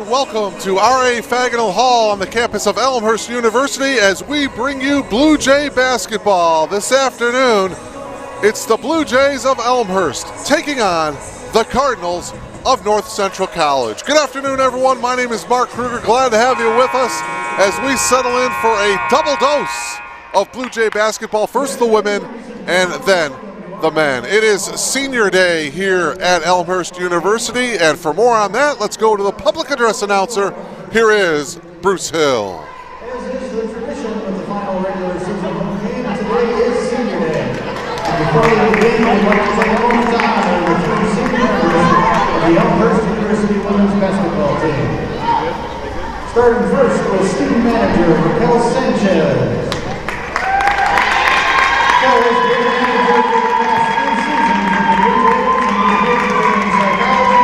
welcome to R.A. Faginal Hall on the campus of Elmhurst University as we bring you Blue Jay basketball. This afternoon, it's the Blue Jays of Elmhurst taking on the Cardinals of North Central College. Good afternoon, everyone. My name is Mark Kruger. Glad to have you with us as we settle in for a double dose of Blue Jay basketball. First the women and then the men. It is senior day here at Elmhurst University, and for more on that, let's go to the public address announcer. Here is Bruce Hill. As is the tradition of the final regular season game, today is senior day. And before we begin, I'd like to take a moment to honor the three senior members of the Elmhurst University women's basketball team. Starting first was student manager Raquel Sanchez. Followed game manager for the past 3 seasons of the Blue Jays and the major in psychology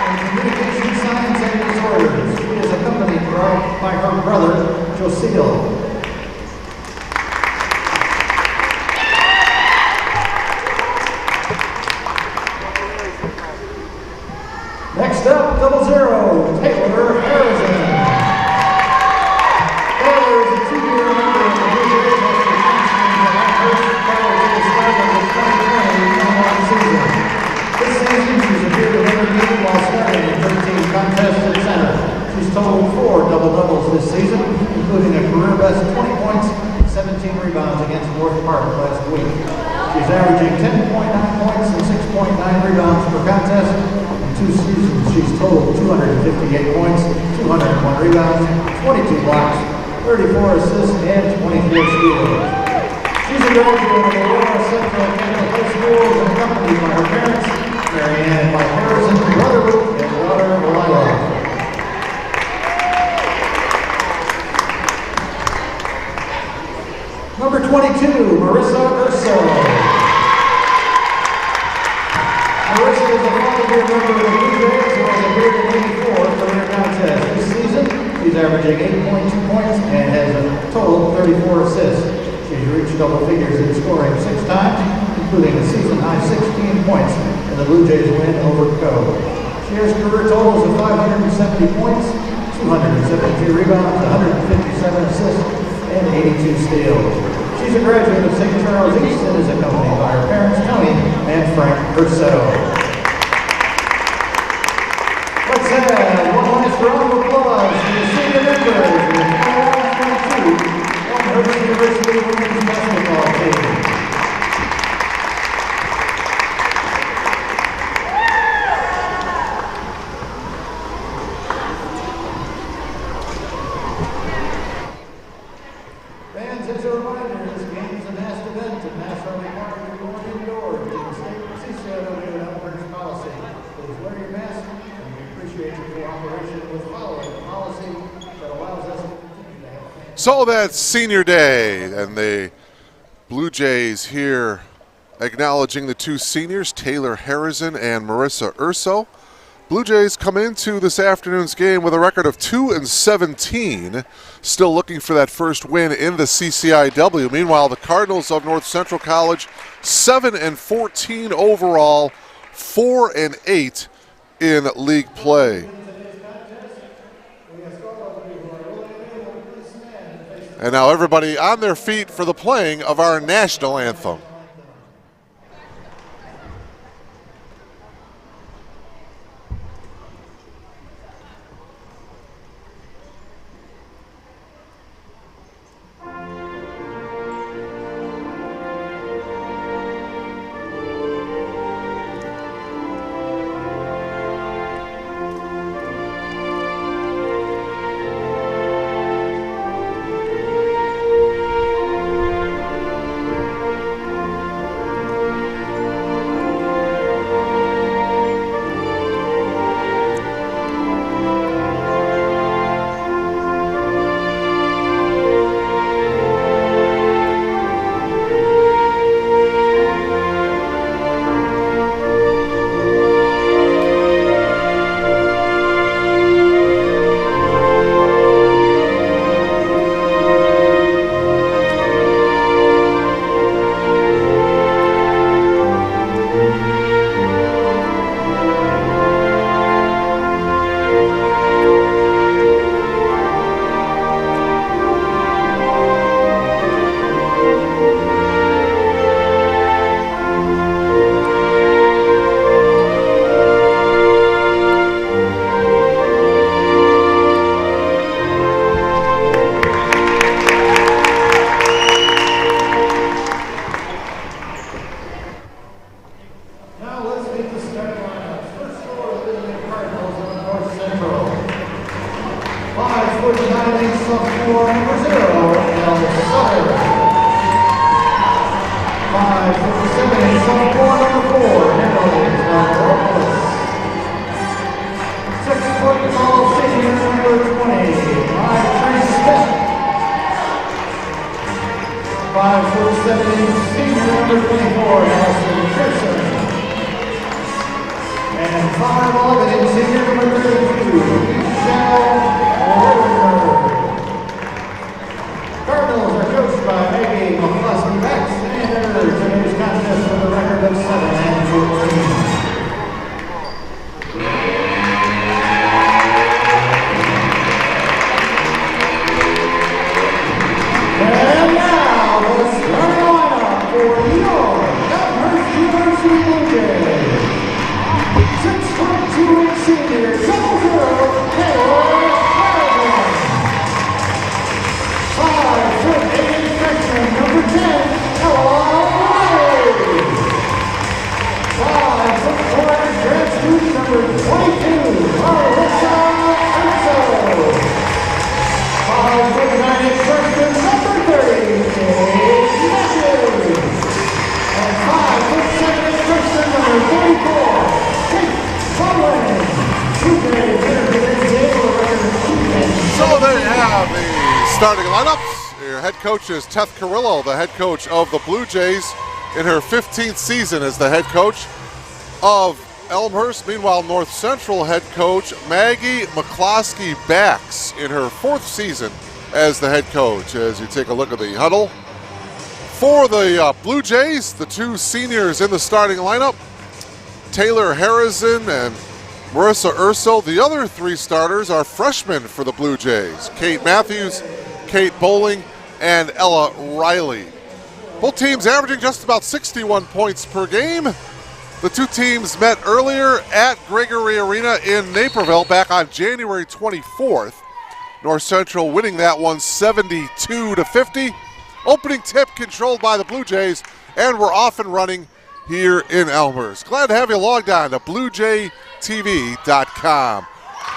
and communication science and disorders. She is accompanied by her brother, Josiel. Next up, 00, Taylor Harrison. Taylor is a 2-year member of the Blue Jays after transferring to Elmhurst prior to the start of the 2020-21 season. This season, she's appeared in every game while starting in 13 contests at center. She's totaled 4 double-doubles this season, including a career-best 20 points and 17 rebounds against North Park last week. She's averaging 10.9 points and 6.9 rebounds per contest. In 2 seasons, she's totaled 258 points, 201 rebounds, 22 blocks, 34 assists, and 24 steals. She's a graduate of Aurora Central Catholic High School and accompanied by her parents, Mary Ann and Mike Harrison, brother Luke, and daughter Lila. Number 22, Marissa Urso. Marissa is a 5-year member of the Blue Jays who has appeared in 84 career contests. This season, she's averaging 8.2 points and has a total of 34 assists. She's reached double figures in scoring 6 times, including a season-high 16 points in the Blue Jays win over Co. She has career totals of 570 points, 272 rebounds, 157 assists, and 82 steals. She's a graduate of St. Charles East and is accompanied by her parents, Tony and Frank Urso. Let's have one last round of applause for the senior members of the 2022 Elmhurst University women's basketball team. Fans, as a reminder, this game is a masked event and masks are required to be worn indoors due to state CCIW and Elmhurst policy. Please wear your mask, and we appreciate your cooperation with following the policy that allows us to continue to have fans. So that's senior day, and the Blue Jays here acknowledging the 2 seniors, Taylor Harrison and Marissa Urso. Blue Jays come into this afternoon's game with a record of 2-17, still looking for that first win in the CCIW. Meanwhile, the Cardinals of North Central College, 7-14 overall, 4-8 in league play. And now everybody on their feet for the playing of our national anthem. sophomore number 0, Elmhurst. 5'7", sophomore number 4, Netherlands, Elmhurst. 6 foot tall senior number 20, Smith. 5'7" senior number 24, Allison Pearson. And 5'11" senior number 32, Michelle Roder. Cardinals are coached by Maggie McCluskey-Bex, and today's contest with a record of 7-14. And now, the starting lineup for your Elmhurst University Blue Jays. 6'2" senior, 7'0", Taylor Harrigan. 5'8" freshman, number 10, Ella Riley. 5'4" grad student, number 22, Marissa Urso. 5'9" freshman, number 30, Dave Matthews. And 5'7" freshman, number 34, Kate Bowling. So there you have the starting lineups. Your head coach is Teth Carrillo, the head coach of the Blue Jays in her 15th season as the head coach of Elmhurst. Meanwhile, North Central head coach Maggie McCloskey-Bax in her 4th season as the head coach. As you take a look at the huddle for the Blue Jays, the 2 seniors in the starting lineup, Taylor Harrison and Marissa Urso. The other 3 starters are freshmen for the Blue Jays, Kate Matthews, Kate Bowling, and Ella Riley. Both teams averaging just about 61 points per game. The 2 teams met earlier at Gregory Arena in Naperville back on January 24th. North Central winning that one 72-50. Opening tip controlled by the Blue Jays, and we're off and running here in Elmhurst. Glad to have you logged on to BlueJayTV.com.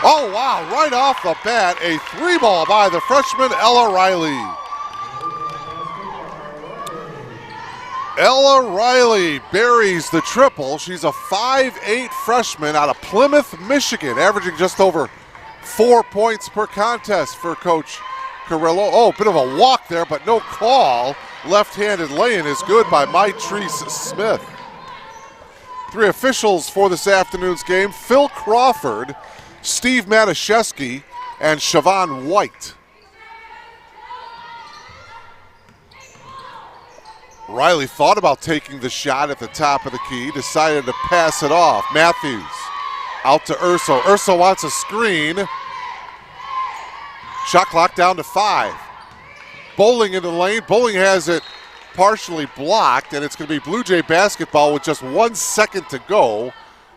Oh, wow, right off the bat, a 3-ball by the freshman Ella Riley. Ella Riley buries the triple. She's a 5'8" freshman out of Plymouth, Michigan, averaging just over 4 points per contest for Coach Carrillo. Oh, bit of a walk there, but no call. Left-handed lay-in is good by Mytrice Smith. 3 officials for this afternoon's game: Phil Crawford, Steve Matuszewski, and Siobhan White. Riley thought about taking the shot at the top of the key, decided to pass it off. Matthews out to Urso. Urso wants a screen. Shot clock down to 5. Bowling in the lane. Bowling has it partially blocked, and it's going to be Blue Jay basketball with just 1 second to go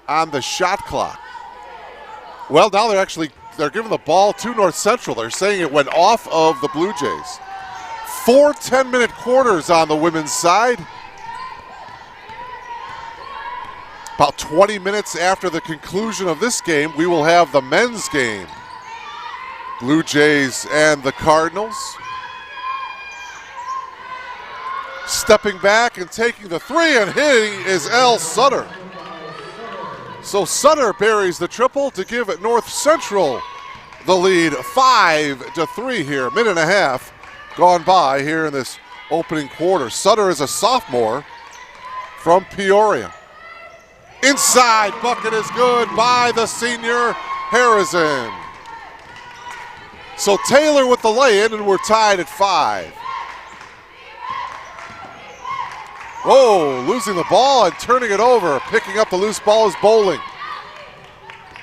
on the shot clock. Well, now they're giving the ball to North Central. They're saying it went off of the Blue Jays. 4 10-minute quarters on the women's side. About 20 minutes after the conclusion of this game, we will have the men's game. Blue Jays and the Cardinals. Stepping back and taking the 3 and hitting is Elle Sutter. So Sutter buries the triple to give it North Central the lead 5-3 here. Minute and a half gone by here in this opening quarter. Sutter is a sophomore from Peoria. Inside bucket is good by the senior Harrison. So Taylor with the lay-in, and we're tied at 5. Whoa, losing the ball and turning it over. Picking up the loose ball is Bowling.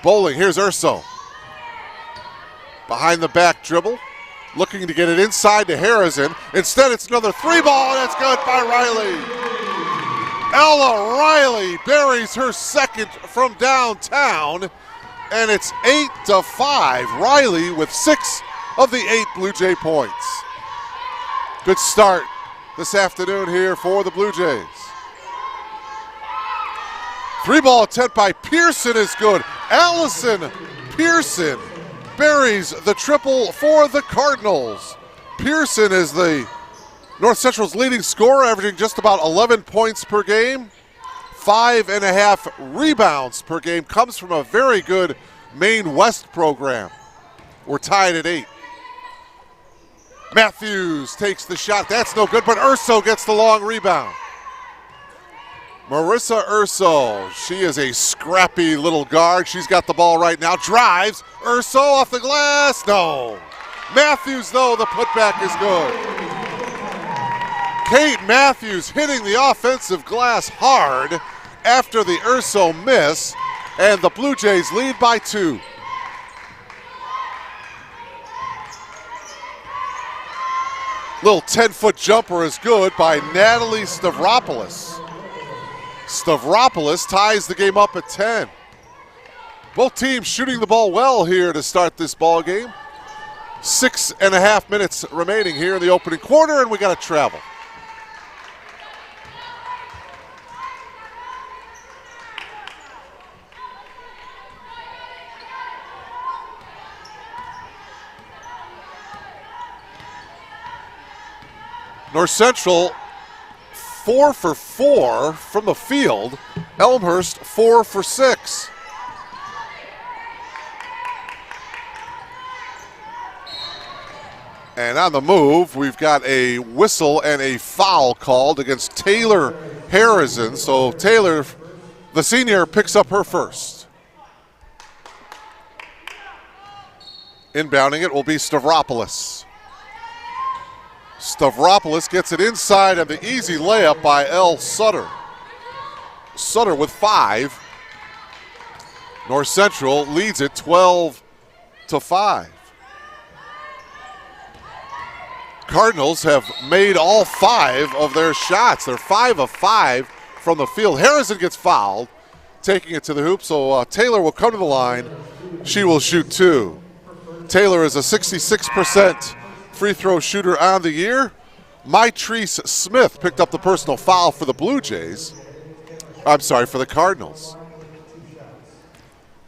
Bowling, here's Urso. Behind the back dribble, looking to get it inside to Harrison. Instead, it's another 3-ball, and it's good by Riley. Ella Riley buries her second from downtown, and it's 8-5. Riley with 6 of the 8 Blue Jay points. Good start this afternoon here for the Blue Jays. 3-ball attempt by Pearson is good. Allison Pearson buries the triple for the Cardinals. Pearson is the North Central's leading scorer, averaging just about 11 points per game. 5.5 rebounds per game. Comes from a very good Maine West program. We're tied at 8. Matthews takes the shot. That's no good, but Urso gets the long rebound. Marissa Urso, she is a scrappy little guard. She's got the ball right now. Drives. Urso off the glass. No. Matthews, though, the putback is good. Kate Matthews hitting the offensive glass hard after the Urso miss, and the Blue Jays lead by 2. Little 10-foot jumper is good by Natalie Stavropoulos. Stavropoulos ties the game up at 10. Both teams shooting the ball well here to start this ball game. 6.5 minutes remaining here in the opening quarter, and we got to travel. North Central 4 for 4 from the field. Elmhurst 4 for 6. And on the move, we've got a whistle and a foul called against Taylor Harrison. So Taylor, the senior, picks up her first. Inbounding it will be Stavropoulos. Stavropoulos gets it inside, and the easy layup by L. Sutter. Sutter with 5. North Central leads it 12-5. Cardinals have made all 5 of their shots. They're 5 of 5 from the field. Harrison gets fouled, taking it to the hoop, so Taylor will come to the line. She will shoot 2. Taylor is a 66% free throw shooter on the year. Mytrice Smith picked up the personal foul for the Blue Jays. I'm sorry, for the Cardinals.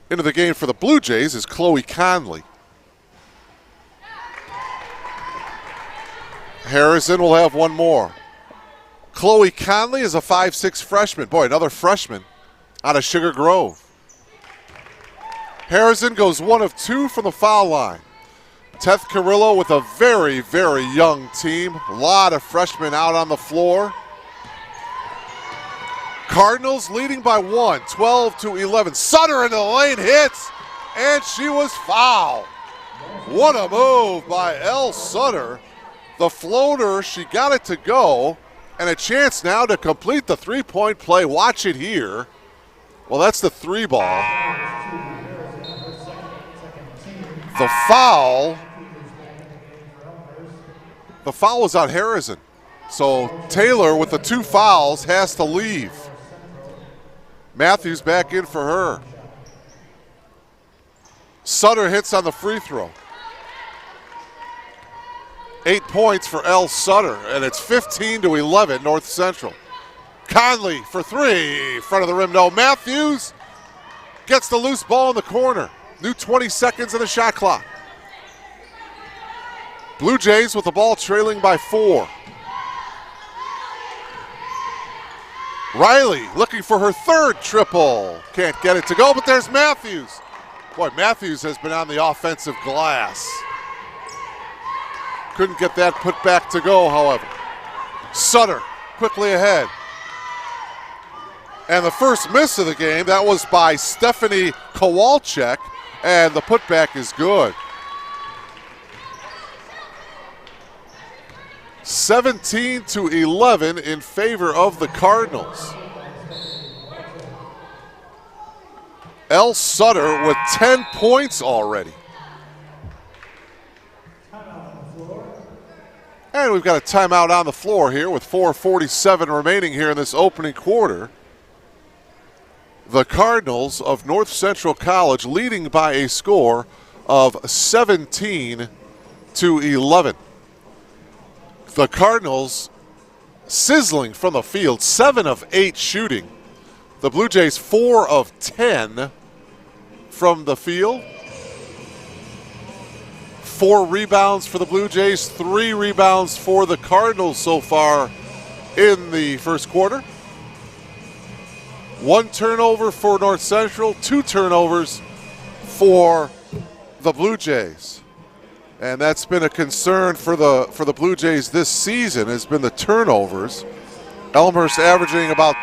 Into the game for the Blue Jays is Chloe Conley. Harrison will have one more. Chloe Conley is a 5'6" freshman. Boy, another freshman out of Sugar Grove. Harrison goes 1 of 2 from the foul line. Teth Carrillo with a very, very young team. A lot of freshmen out on the floor. Cardinals leading by 1, 12-11. Sutter into the lane, hits, and she was fouled. What a move by L. Sutter. The floater, she got it to go, and a chance now to complete the three-point play. Watch it here. Well, that's the 3 ball. The foul was on Harrison. So Taylor, with the 2 fouls, has to leave. Matthews back in for her. Sutter hits on the free throw. 8 points for L. Sutter, and it's 15-11 North Central. Conley for 3, front of the rim, no. Matthews gets the loose ball in the corner. New 20 seconds in the shot clock. Blue Jays with the ball trailing by 4. Riley looking for her 3rd triple. Can't get it to go, but there's Matthews. Boy, Matthews has been on the offensive glass. Couldn't get that put back to go, however. Sutter quickly ahead. And the first miss of the game, that was by Stephanie Kowalczyk, and the putback is good. 17-11 in favor of the Cardinals. L. Sutter with 10 points already. And we've got a timeout on the floor here with 4:47 remaining here in this opening quarter. The Cardinals of North Central College leading by a score of 17-11. The Cardinals sizzling from the field, 7 of 8 shooting. The Blue Jays 4 of 10 from the field. 4 rebounds for the Blue Jays, 3 rebounds for the Cardinals so far in the first quarter. 1 turnover for North Central, 2 turnovers for the Blue Jays. And that's been a concern for the Blue Jays this season, has been the turnovers. Elmhurst averaging about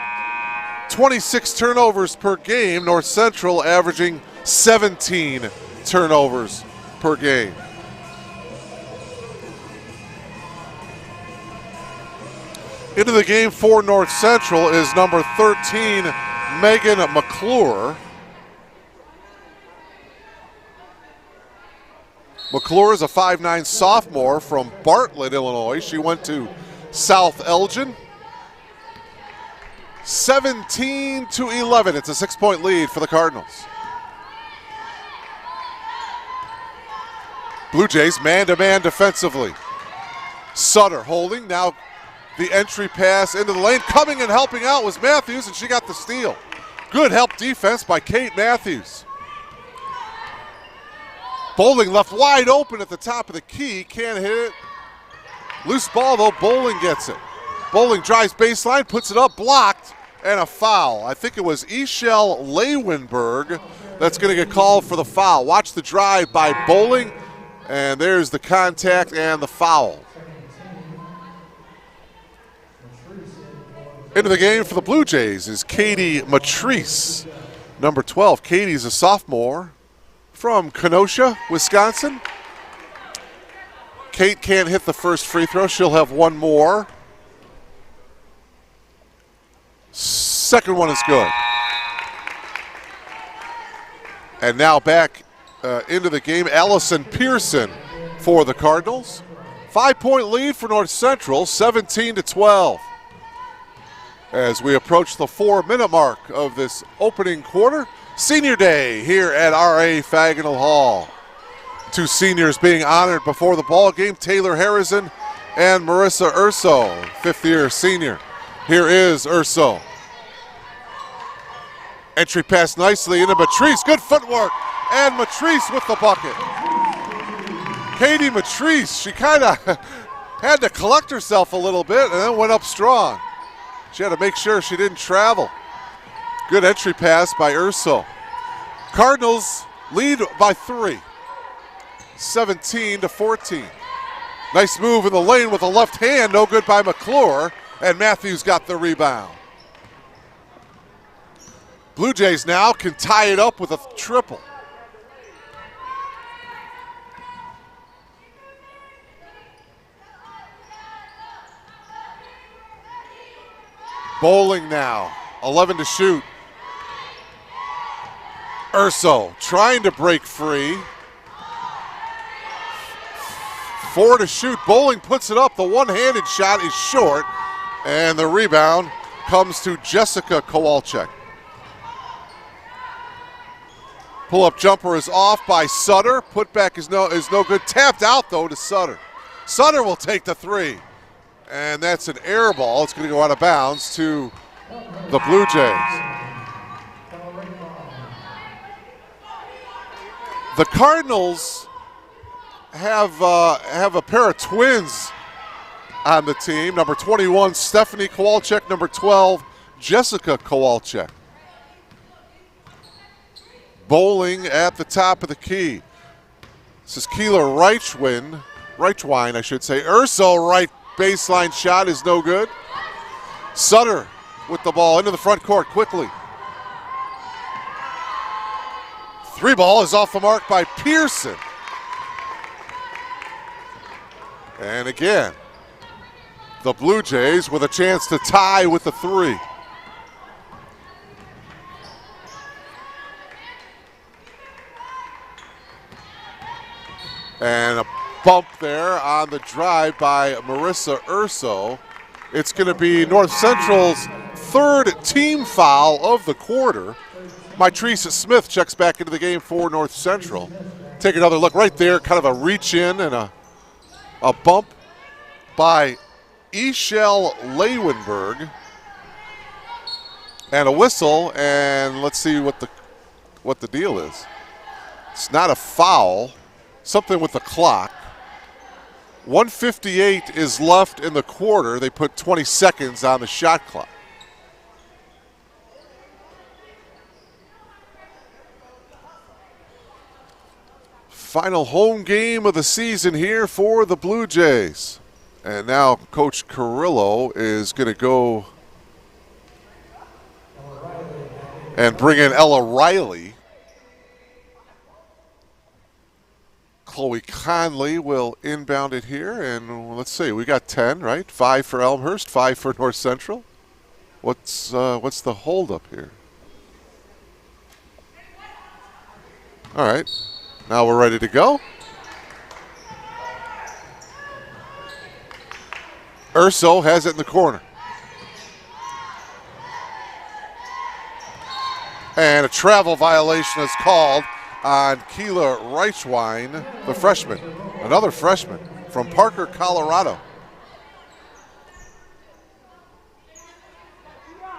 26 turnovers per game, North Central averaging 17 turnovers per game. Into the game for North Central is number 13, Megan McClure. McClure is a 5'9" sophomore from Bartlett, Illinois. She went to South Elgin. 17-11. It's a 6-point lead for the Cardinals. Blue Jays man-to-man defensively. Sutter holding. Now the entry pass into the lane. Coming and helping out was Matthews, and she got the steal. Good help defense by Kate Matthews. Bowling left wide open at the top of the key. Can't hit it. Loose ball, though. Bowling gets it. Bowling drives baseline, puts it up, blocked, and a foul. I think it was Ishel Lewenberg that's going to get called for the foul. Watch the drive by Bowling, and there's the contact and the foul. Into the game for the Blue Jays is Katie Matrice, number 12. Katie's a sophomore from Kenosha, Wisconsin. Kate can't hit the first free throw. She'll have 1 more. Second one is good. And now back into the game, Allison Pearson for the Cardinals. 5-point lead for North Central, 17-12. As we approach the 4-minute mark of this opening quarter, Senior Day here at R.A. Faginal Hall. 2 seniors being honored before the ball game, Taylor Harrison and Marissa Urso, 5th-year senior. Here is Urso. Entry pass nicely into Matrice. Good footwork. And Matrice with the bucket. Katie Matrice, she kind of had to collect herself a little bit and then went up strong. She had to make sure she didn't travel. Good entry pass by Urso. Cardinals lead by 3. 17-14. Nice move in the lane with a left hand. No good by McClure. And Matthews got the rebound. Blue Jays now can tie it up with a triple. Bowling now, 11 to shoot. Urso trying to break free. 4 to shoot. Bowling puts it up. The one-handed shot is short, and the rebound comes to Jessica Kowalczyk. Pull-up jumper is off by Sutter. Putback is no good. Tapped out, though, to Sutter. Sutter will take the 3. And that's an air ball. It's going to go out of bounds to the Blue Jays. The Cardinals have a pair of twins on the team. Number 21, Stephanie Kowalczyk. Number 12, Jessica Kowalczyk. Bowling at the top of the key. This is Keeler Reichwein, I should say. Urso right baseline shot is no good. Sutter with the ball into the front court quickly. 3 ball is off the mark by Pearson. And again, the Blue Jays with a chance to tie with the 3. And a bump there on the drive by Marissa Urso. It's going to be North Central's 3rd team foul of the quarter. Matrice Smith checks back into the game for North Central. Take another look right there, kind of a reach in and a bump by Ishel Lewenberg. And a whistle, and let's see what the deal is. It's not a foul. something with the clock. 1:58 is left in the quarter. They put 20 seconds on the shot clock. Final home game of the season here for the Blue Jays. And now Coach Carrillo is going to go and bring in Ella Riley. Chloe Conley will inbound it here, and let's see, we got 10, right? 5 for Elmhurst, 5 for North Central. What's the holdup here? All right, now we're ready to go. Urso has it in the corner. And a travel violation is called on Keela Reichwein, the freshman, another freshman from Parker, Colorado.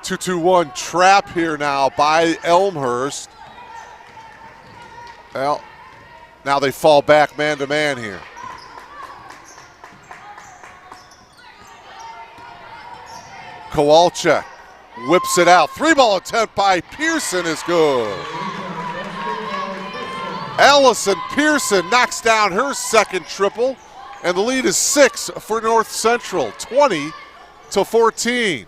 2-2-1 trap here now by Elmhurst. Well, now they fall back man-to-man here. Kowalczyk whips it out. 3-ball attempt by Pearson is good. Allison Pearson knocks down her second triple, and the lead is 6 for North Central, 20-14.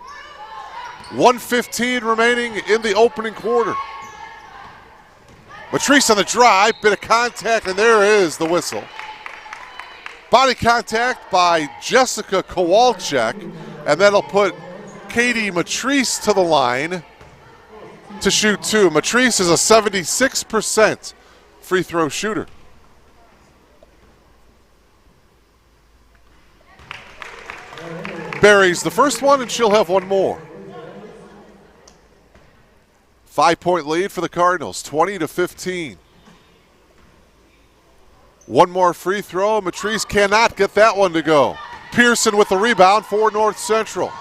1:15 remaining in the opening quarter. Matrice on the drive, bit of contact, and there is the whistle. Body contact by Jessica Kowalczyk, and that'll put Katie Matrice to the line to shoot 2. Matrice is a 76% free throw shooter. Buries the first one, and she'll have one more. 5-point lead for the Cardinals, 20-15. One more free throw. Matrice cannot get that one to go. Pearson with the rebound for North Central.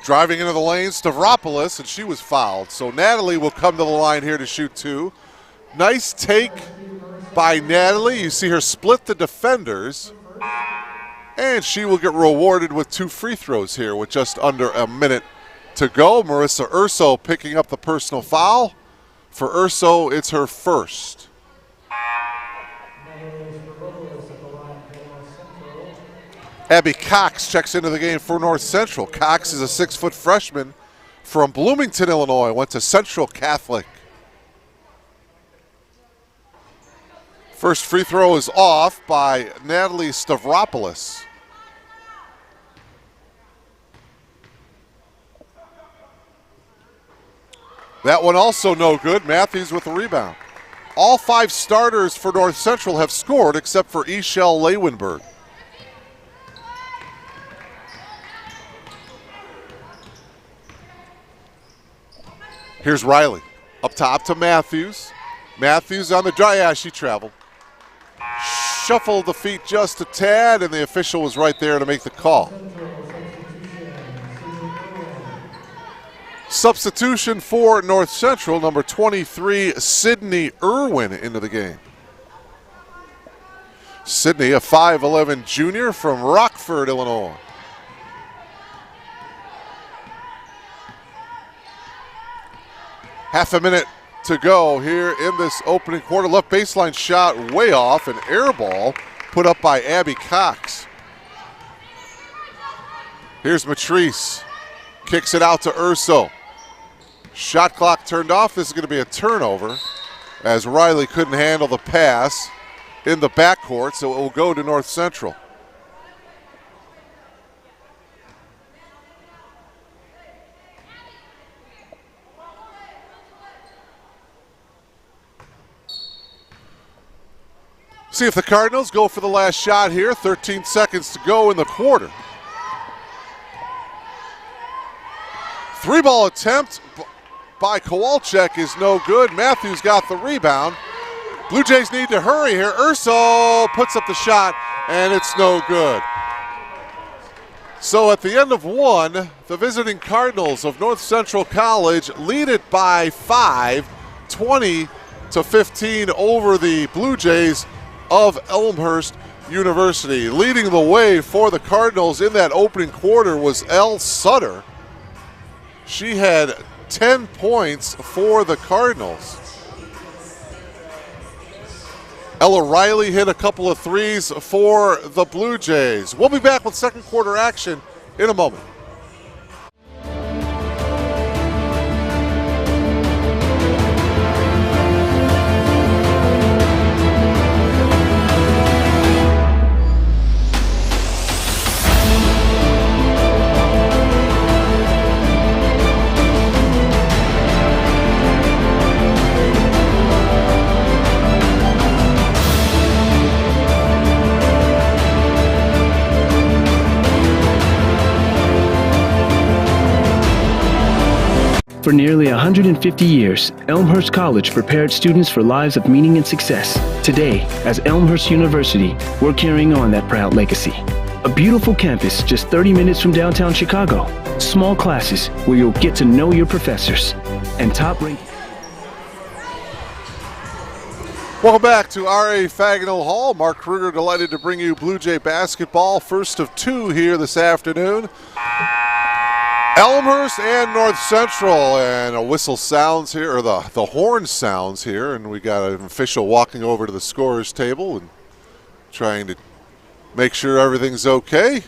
Driving into the lane, Stavropoulos, and she was fouled. So Natalie will come to the line here to shoot 2. Nice take by Natalie. You see her split the defenders. And she will get rewarded with 2 free throws here with just under a minute to go. Marissa Urso picking up the personal foul. For Urso, it's her first. Abby Cox checks into the game for North Central. Cox is a 6-foot freshman from Bloomington, Illinois. Went to Central Catholic. First free throw is off by Natalie Stavropoulos. That one also no good. Matthews with the rebound. All 5 starters for North Central have scored except for Eshel Leeuwenberg. Here's Riley. Up top to Matthews. Matthews on the drive. Yeah, she traveled. Shuffled the feet just a tad, and the official was right there to make the call. Substitution for North Central, number 23, Sydney Irwin into the game. Sydney, a 5'11 junior from Rockford, Illinois. Half a minute to go here in this opening quarter. Left baseline shot way off, an air ball put up by Abby Cox. Here's Matrice. Kicks it out to Urso. Shot clock turned off. This is going to be a turnover as Riley couldn't handle the pass in the backcourt, so it will go to North Central. See if the Cardinals go for the last shot here. 13 seconds to go in the quarter. 3-ball attempt by Kowalczyk is no good. Matthews got the rebound. Blue Jays need to hurry here. Urso puts up the shot, and it's no good. So at the end of one, the visiting Cardinals of North Central College lead it by 5, 20-15 over the Blue Jays of Elmhurst University. Leading the way for the Cardinals in that opening quarter was Elle Sutter. She had 10 points for the Cardinals. Ella Riley hit a couple of threes for the Blue Jays. We'll be back with second quarter action in a moment. For nearly 150 years, Elmhurst College prepared students for lives of meaning and success. Today, as Elmhurst University, we're carrying on that proud legacy. A beautiful campus just 30 minutes from downtown Chicago. Small classes where you'll get to know your professors. And top-ranked... Welcome back to R.A. Fagnell Hall. Mark Kruger delighted to bring you Blue Jay basketball. First of two here this afternoon. Elmhurst and North Central, and a whistle sounds here, or the horn sounds here, and we got an official walking over to the scorer's table and trying to make sure everything's okay.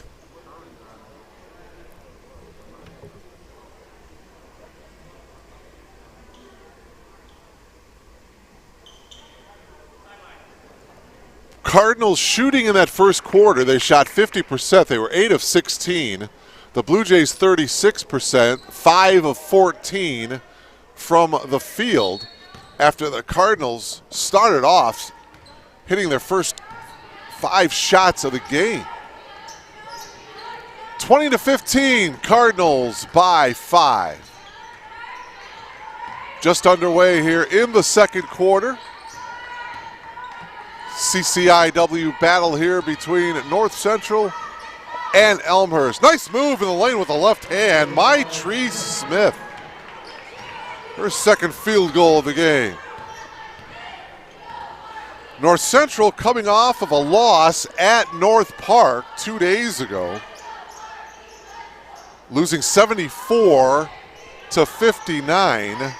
Cardinals shooting in that first quarter, they shot 50%. They were 8 of 16. The Blue Jays 36%, 5 of 14 from the field after the Cardinals started off hitting their first 5 shots of the game. 20-15, Cardinals by 5. Just underway here in the second quarter. CCIW battle here between North Central and Elmhurst. Nice move in the lane with the left hand. Maitree Smith. Her second field goal of the game. North Central coming off of a loss at North Park 2 days ago. Losing 74-59.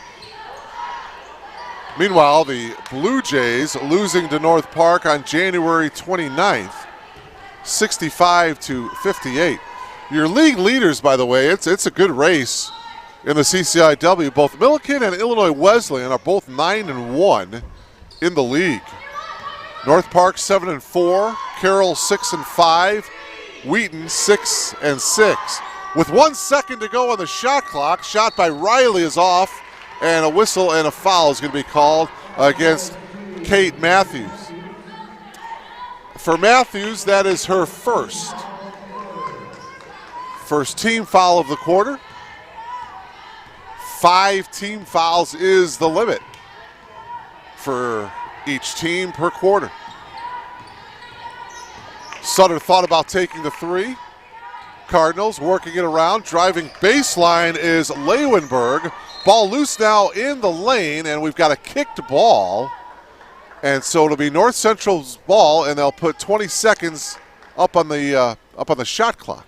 Meanwhile, the Blue Jays losing to North Park on January 29th. 65-58. Your league leaders, by the way, it's a good race in the CCIW. Both Milliken and Illinois Wesleyan are both 9-1 in the league. North Park 7-4, Carroll 6-5, Wheaton 6-6. With 1 second to go on the shot clock, shot by Riley is off, and a whistle and a foul is going to be called against Kate Matthews. For Matthews, that is her first team foul of the quarter. 5 team fouls is the limit for each team per quarter. Sutter thought about taking the 3. Cardinals working it around. Driving baseline is Leeuwenberg. Ball loose now in the lane, and we've got a kicked ball. And so it'll be North Central's ball, and they'll put 20 seconds up on the shot clock.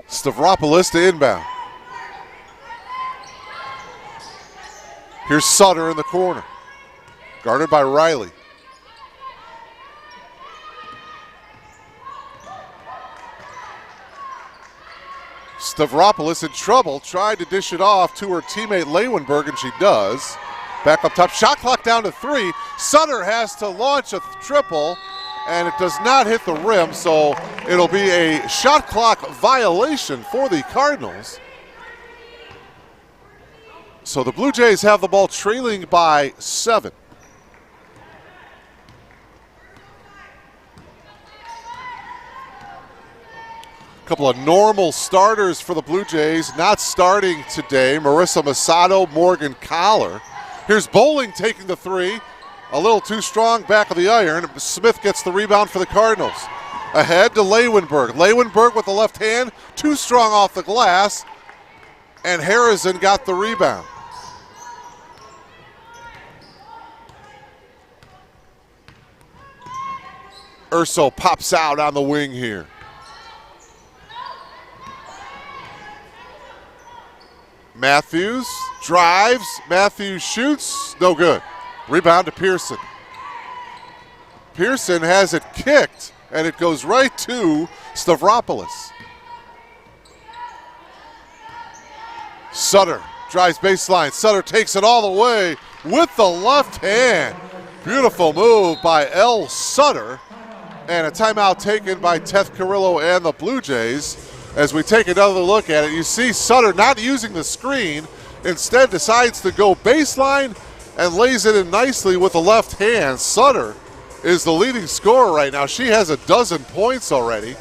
Stavropoulos to inbound. Here's Sutter in the corner, guarded by Riley. Stavropoulos in trouble, tried to dish it off to her teammate Leeuwenberg, and she does. Back up top, shot clock down to 3. Sutter has to launch a triple, and it does not hit the rim, so it'll be a shot clock violation for the Cardinals. So the Blue Jays have the ball trailing by 7. Couple of normal starters for the Blue Jays. Not starting today, Marissa Masato, Morgan Collar. Here's Bowling taking the 3. A little too strong back of the iron. Smith gets the rebound for the Cardinals. Ahead to Leeuwenberg. Leeuwenberg with the left hand, too strong off the glass, and Harrison got the rebound. Urso pops out on the wing here. Matthews drives, Matthews shoots, no good. Rebound to Pearson. Pearson has it kicked, and it goes right to Stavropoulos. Sutter drives baseline. Sutter takes it all the way with the left hand. Beautiful move by L. Sutter. And a timeout taken by Teth Carrillo and the Blue Jays. As we take another look at it, you see Sutter not using the screen, instead decides to go baseline and lays it in nicely with the left hand. Sutter is the leading scorer right now. She has 12 points already.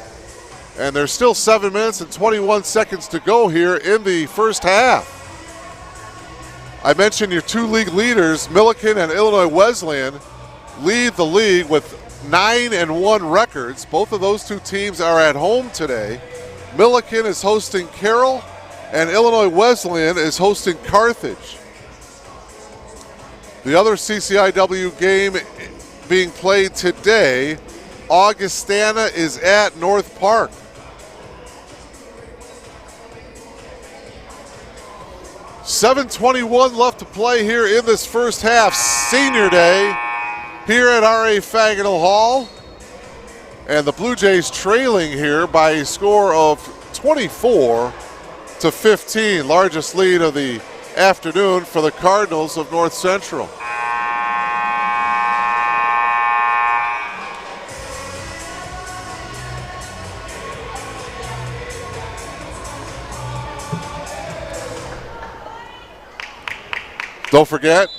And there's still 7 minutes and 21 seconds to go here in the first half. I mentioned your two league leaders, Millikin and Illinois Wesleyan, lead the league with 9-1 records. Both of those two teams are at home today. Millikin is hosting Carroll, and Illinois Wesleyan is hosting Carthage. The other CCIW game being played today, Augustana is at North Park. $7:21 left to play here in this first half. Senior Day here at R.A. Fagenal Hall. And the Blue Jays trailing here by a score of 24-15. Largest lead of the afternoon for the Cardinals of North Central. Don't forget,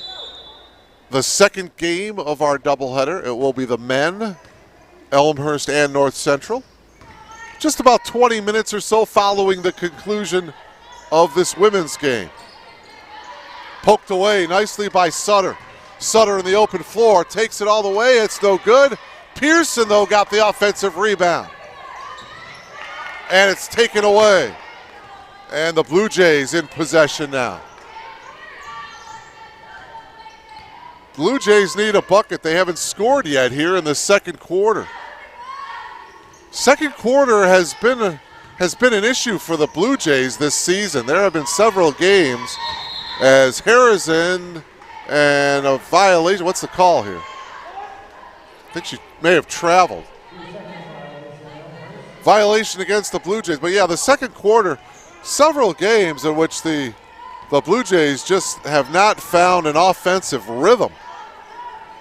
the second game of our doubleheader, it will be the men, Elmhurst and North Central. Just about 20 minutes or so following the conclusion of this women's game. Poked away nicely by Sutter. Sutter in the open floor, takes it all the way, it's no good. Pearson, though, got the offensive rebound. And it's taken away. And the Blue Jays in possession now. Blue Jays need a bucket. They haven't scored yet here in the second quarter. Second quarter has been an issue for the Blue Jays this season. There have been several games as Harrison and a violation. What's the call here? I think she may have traveled. Violation against the Blue Jays. But yeah, the second quarter, several games in which the Blue Jays just have not found an offensive rhythm.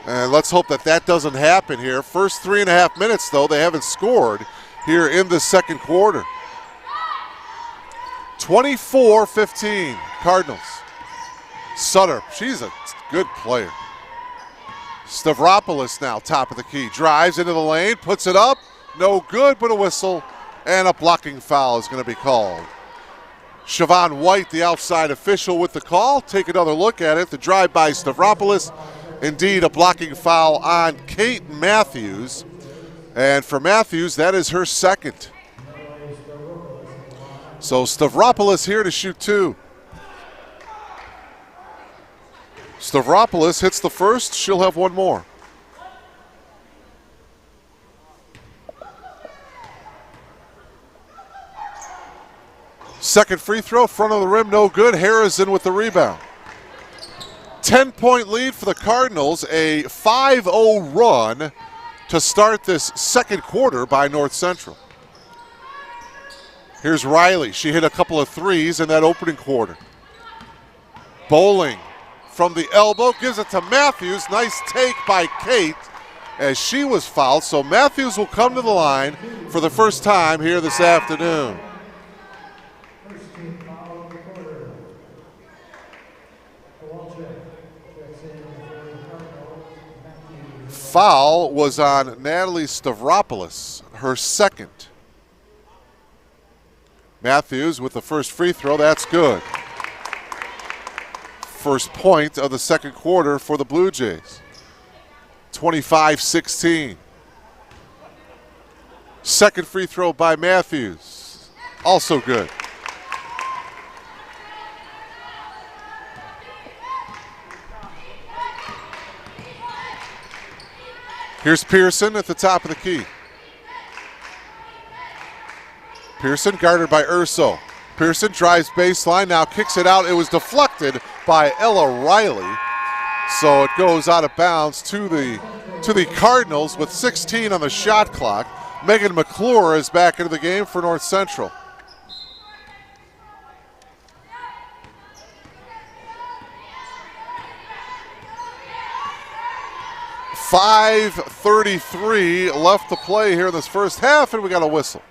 And let's hope that that doesn't happen here. First 3.5 minutes, though, they haven't scored here in the second quarter. 24-15, Cardinals. Sutter, she's a good player. Stavropoulos now, top of the key. Drives into the lane, puts it up. No good, but a whistle. And a blocking foul is going to be called. Siobhan White, the outside official, with the call. Take another look at it. The drive by Stavropoulos. Indeed, a blocking foul on Kate Matthews. And for Matthews, that is her second. So Stavropoulos here to shoot two. Stavropoulos hits the first. She'll have one more. Second free throw, front of the rim, no good. Harrison with the rebound. 10-point lead for the Cardinals, a 5-0 run to start this second quarter by North Central. Here's Riley. She hit a couple of threes in that opening quarter. Bowling from the elbow, gives it to Matthews. Nice take by Kate as she was fouled. So Matthews will come to the line for the first time here this afternoon. Foul was on Natalie Stavropoulos, her second. Matthews with the first free throw, that's good. First point of the second quarter for the Blue Jays. 25-16. Second free throw by Matthews. Also good. Here's Pearson at the top of the key. Pearson guarded by Urso. Pearson drives baseline, now kicks it out. It was deflected by Ella Riley. So it goes out of bounds to the Cardinals with 16 on the shot clock. Megan McClure is back into the game for North Central. .533 left to play here in this first half, and we got a whistle.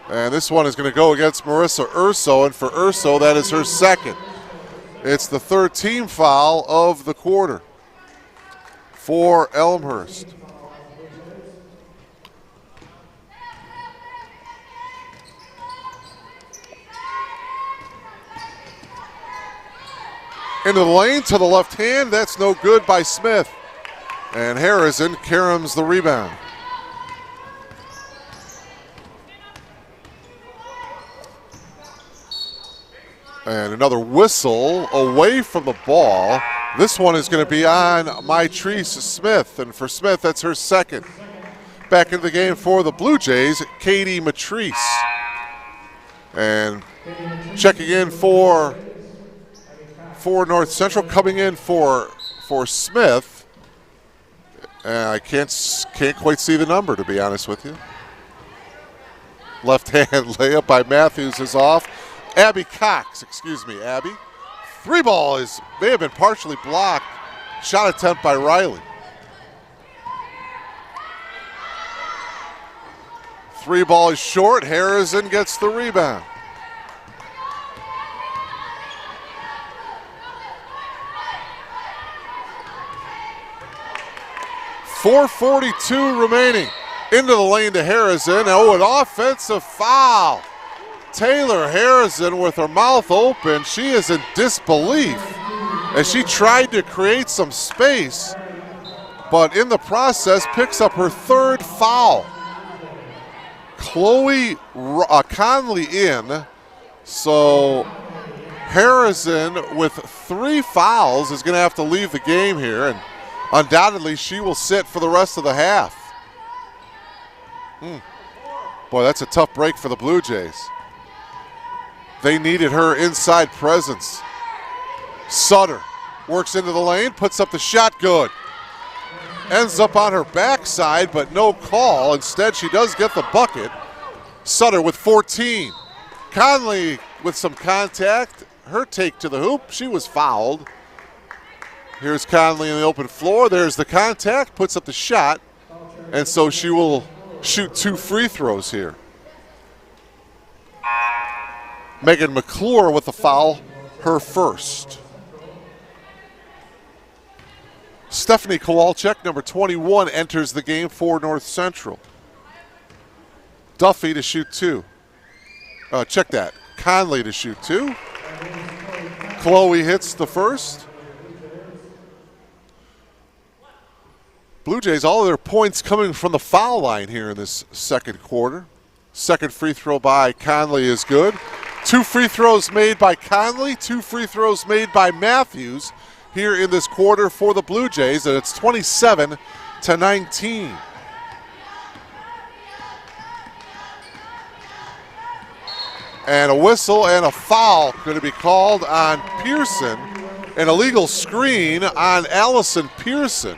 And this one is going to go against Marissa Urso, and for Urso, that is her second. It's the third team foul of the quarter for Elmhurst. Into the lane to the left hand, that's no good by Smith. And Harrison caroms the rebound. And another whistle away from the ball. This one is going to be on Mytrice Smith. And for Smith, that's her second. Back into the game for the Blue Jays, Katie Matrice. And checking in for North Central, coming in for Smith. I can't quite see the number, to be honest with you. Left hand layup by Matthews is off. Abby Cox, Abby. Three ball may have been partially blocked. Shot attempt by Riley. Three ball is short. Harrison gets the rebound. .442 remaining. Into the lane to Harrison. Oh, an offensive foul. Taylor Harrison with her mouth open. She is in disbelief as she tried to create some space, but in the process picks up her third foul. Chloe Conley in. So Harrison with 3 fouls is going to have to leave the game here, and undoubtedly she will sit for the rest of the half. Boy, that's a tough break for the Blue Jays. They needed her inside presence. Sutter works into the lane, puts up the shot, good. Ends up on her backside, but no call. Instead, she does get the bucket. Sutter with 14. Conley with some contact. Her take to the hoop. She was fouled. Here's Conley on the open floor. There's the contact, puts up the shot. And so she will shoot 2 free throws here. Megan McClure with the foul, her first. Stephanie Kowalczyk, number 21, enters the game for North Central. Duffy to shoot 2. Check that. Conley to shoot 2. Chloe hits the first. Blue Jays, all of their points coming from the foul line here in this second quarter. Second free throw by Conley is good. 2 free throws made by Conley, 2 free throws made by Matthews here in this quarter for the Blue Jays, and it's 27-19. And a whistle and a foul going to be called on Pearson. An illegal screen on Allison Pearson.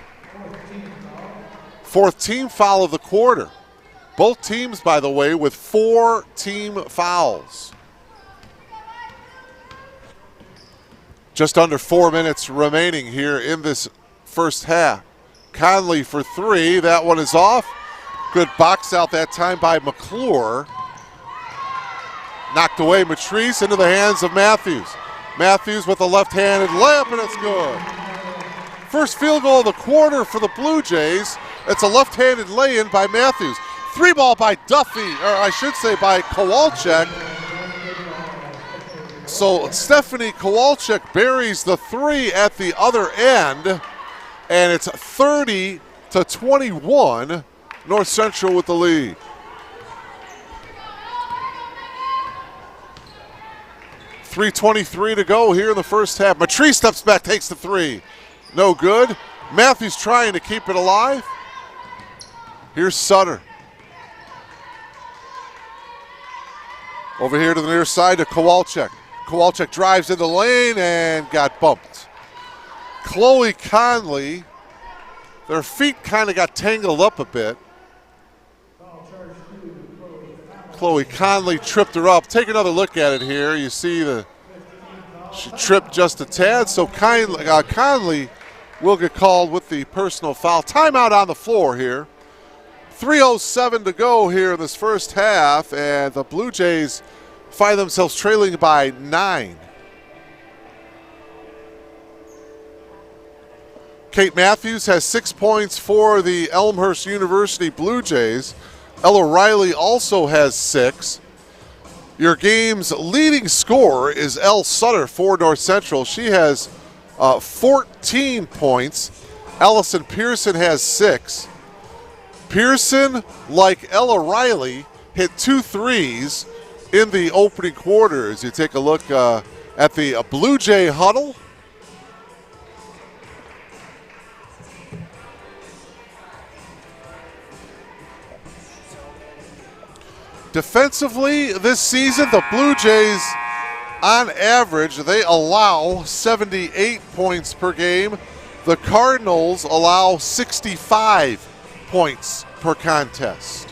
4th team foul of the quarter. Both teams, by the way, with 4 team fouls. Just under 4 minutes remaining here in this first half. Conley for 3. That one is off. Good box out that time by McClure. Knocked away Matrice into the hands of Matthews. Matthews with a left-handed layup, and it's good. First field goal of the quarter for the Blue Jays. It's a left-handed lay-in by Matthews. 3 ball by Duffy, or I should say by Kowalczyk. So Stephanie Kowalczyk buries the 3 at the other end, and it's 30-21 North Central with the lead. .323 to go here in the first half. Matrice steps back, takes the three. No good. Matthews trying to keep it alive. Here's Sutter. Over here to the near side to Kowalczyk. Kowalczyk drives in the lane and got bumped. Chloe Conley, their feet kind of got tangled up a bit. Chloe Conley tripped her up. Take another look at it here. You see she tripped just a tad, so Conley will get called with the personal foul. Timeout on the floor here. 3:07 to go here in this first half, and the Blue Jays find themselves trailing by 9. Kate Matthews has 6 points for the Elmhurst University Blue Jays. Ella Riley also has 6. Your game's leading scorer is Elle Sutter for North Central. She has 14 points. Allison Pearson has 6. Pearson, like Ella Riley, hit 2 threes in the opening quarter. As you take a look at the Blue Jay huddle. Defensively this season, the Blue Jays, on average, they allow 78 points per game. The Cardinals allow 65 points per contest.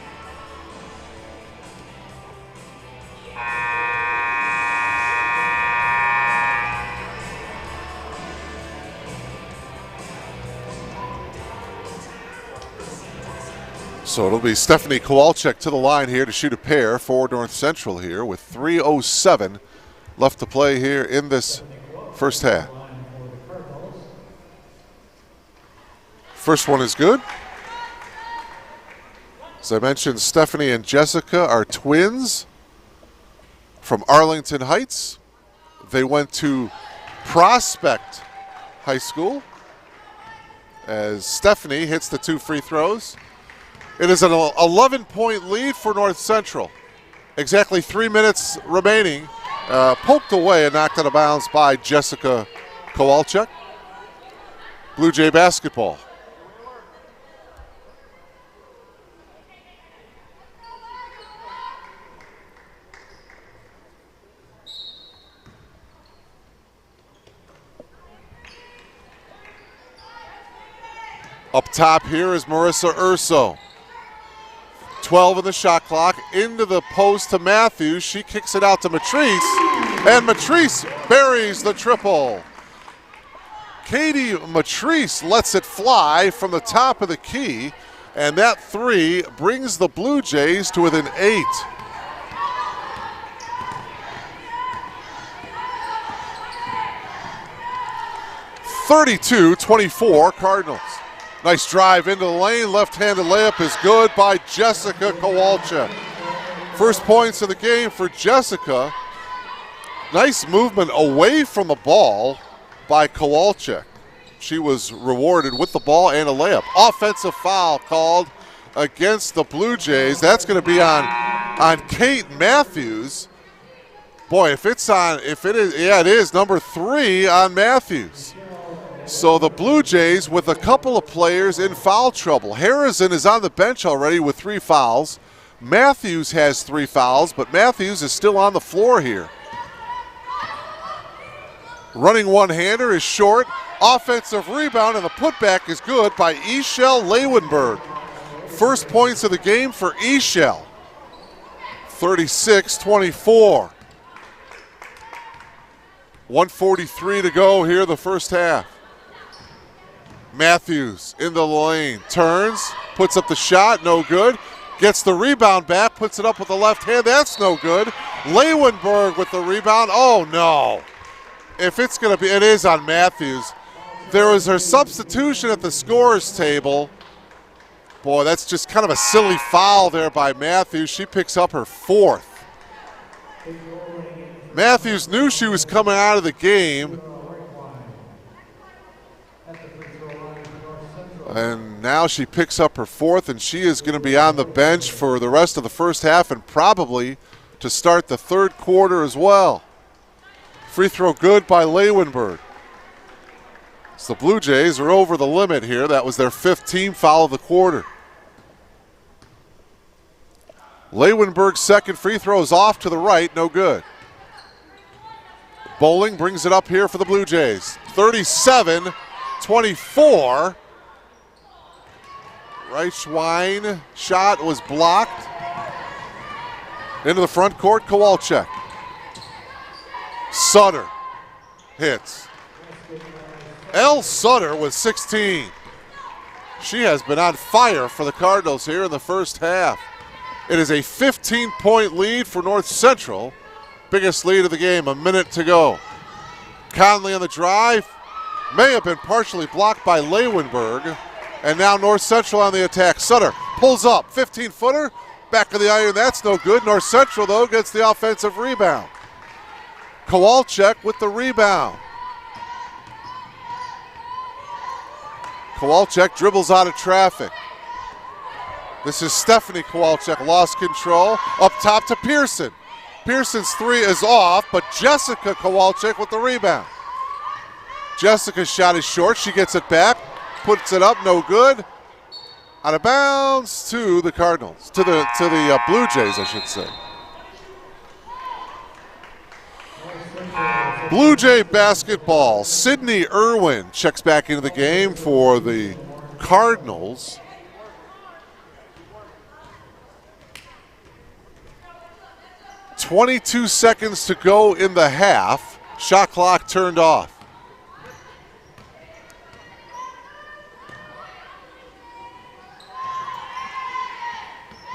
So it'll be Stephanie Kowalczyk to the line here to shoot a pair for North Central here with 3:07 left to play here in this first half. First one is good. As I mentioned, Stephanie and Jessica are twins from Arlington Heights. They went to Prospect High School as Stephanie hits the 2 free throws. It is an 11-point lead for North Central. Exactly 3 minutes remaining. Poked away and knocked out of bounds by Jessica Kowalczyk. Blue Jay basketball. Up top here is Marissa Urso. 12 in the shot clock, into the post to Matthews. She kicks it out to Matrice, and Matrice buries the triple. Katie Matrice lets it fly from the top of the key, and that 3 brings the Blue Jays to within 8. (32-24) Cardinals. Nice drive into the lane. Left-handed layup is good by Jessica Kowalczyk. First points of the game for Jessica. Nice movement away from the ball by Kowalczyk. She was rewarded with the ball and a layup. Offensive foul called against the Blue Jays. That's going to be on Kate Matthews. Boy, it is number 3 on Matthews. So the Blue Jays with a couple of players in foul trouble. Harrison is on the bench already with 3 fouls. Matthews has 3 fouls, but Matthews is still on the floor here. Running one-hander is short. Offensive rebound, and the putback is good by Ishel Leeuwenberg. First points of the game for Ishel. 36-24. 1:43 to go here the first half. Matthews in the lane, turns, puts up the shot, no good. Gets the rebound back, puts it up with the left hand, that's no good. Leeuwenberg with the rebound, oh no. If it's gonna be, it is on Matthews. There was her substitution at the scorer's table. Boy, that's just kind of a silly foul there by Matthews. She picks up her 4th. Matthews knew she was coming out of the game. And now she picks up her fourth, and she is going to be on the bench for the rest of the first half and probably to start the third quarter as well. Free throw good by Leeuwenberg. So the Blue Jays are over the limit here. That was their fifth team foul of the quarter. Leeuwenberg's second free throw is off to the right, no good. Bowling brings it up here for the Blue Jays. 37-24. Reichwein shot was blocked. Into the front court, Kowalczyk. Sutter hits. Elle Sutter with 16. She has been on fire for the Cardinals here in the first half. It is a 15-point lead for North Central. Biggest lead of the game, a minute to go. Conley on the drive. May have been partially blocked by Leeuwenberg. And now North Central on the attack. Sutter pulls up, 15-footer. Back of the iron, that's no good. North Central, though, gets the offensive rebound. Kowalczyk with the rebound. Kowalczyk dribbles out of traffic. This is Stephanie Kowalczyk, lost control. Up top to Pearson. Pearson's three is off, but Jessica Kowalczyk with the rebound. Jessica's shot is short. She gets it back, puts it up, no good. Out of bounds to the Cardinals, to the Blue Jays, I should say. Blue Jay basketball. Sydney Irwin checks back into the game for the Cardinals. .22 seconds to go in the half. Shot clock turned off.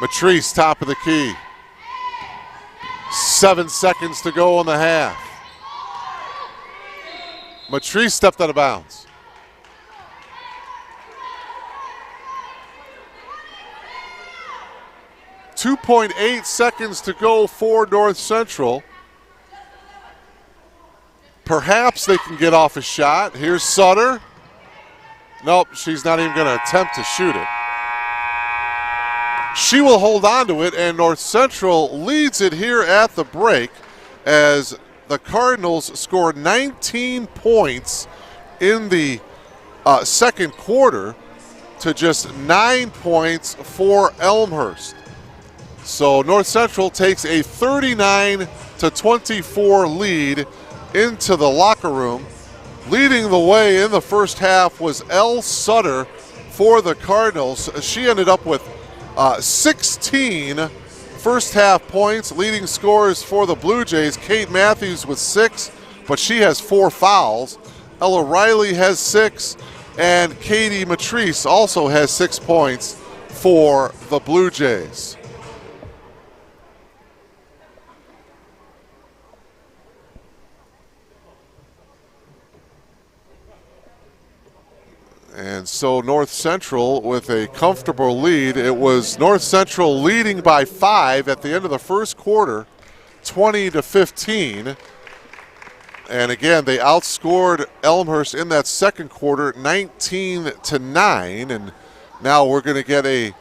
Matrice, top of the key. 7 seconds to go in the half. Matrice stepped out of bounds. .8 seconds to go for North Central. Perhaps they can get off a shot. Here's Sutter. Nope, she's not even going to attempt to shoot it. She will hold on to it, and North Central leads it here at the break as the Cardinals scored 19 points in the second quarter to just 9 points for Elmhurst. So North Central takes a 39-24 lead into the locker room. Leading the way in the first half was Elle Sutter for the Cardinals. She ended up with 16 first half points. Leading scorers for the Blue Jays, Kate Matthews with 6, but she has 4 fouls. Ella Riley has 6, and Katie Matrice also has 6 points for the Blue Jays. And so North Central with a comfortable lead. It was North Central leading by 5 at the end of the first quarter, 20-15. And again, they outscored Elmhurst in that second quarter, 19-9. And now we're going to get a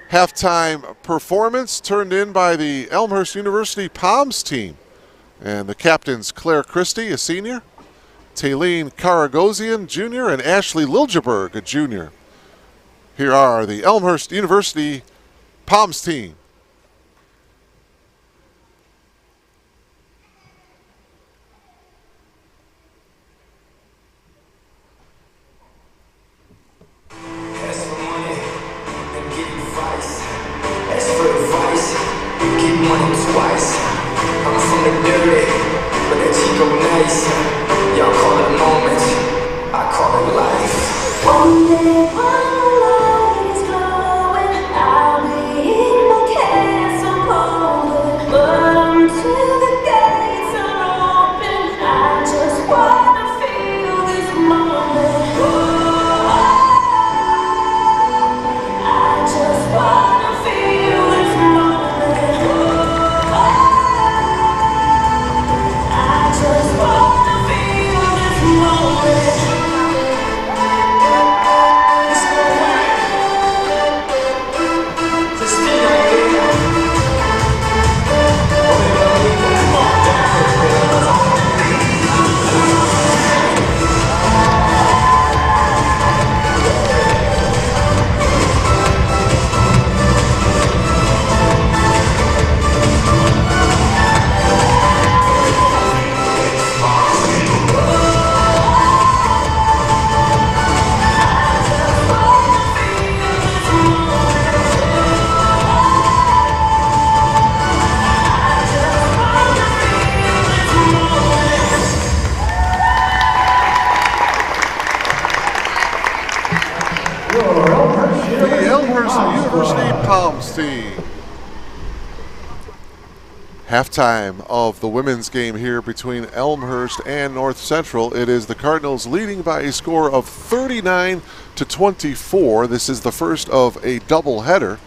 halftime performance turned in by the Elmhurst University Palms team. And the captains, Claire Christie, a senior, Taylene Karagosian, Jr., and Ashley Liljeberg, a junior. Here are the Elmhurst University Palms team. Ask for money and give advice. Ask for advice, give money twice. I'm from the dirty, but that Chico nice. Y'all call it moments, I call it life. One day when the light is glowing, I'll be in my castle golden. But until the gates are open, I just wanna feel this moment. Whoa, I just wanna feel this moment. Whoa, I just wanna feel this moment. This Halftime of the women's game here between Elmhurst and North Central. It is the Cardinals leading by a score of 39-24. This is the first of a doubleheader.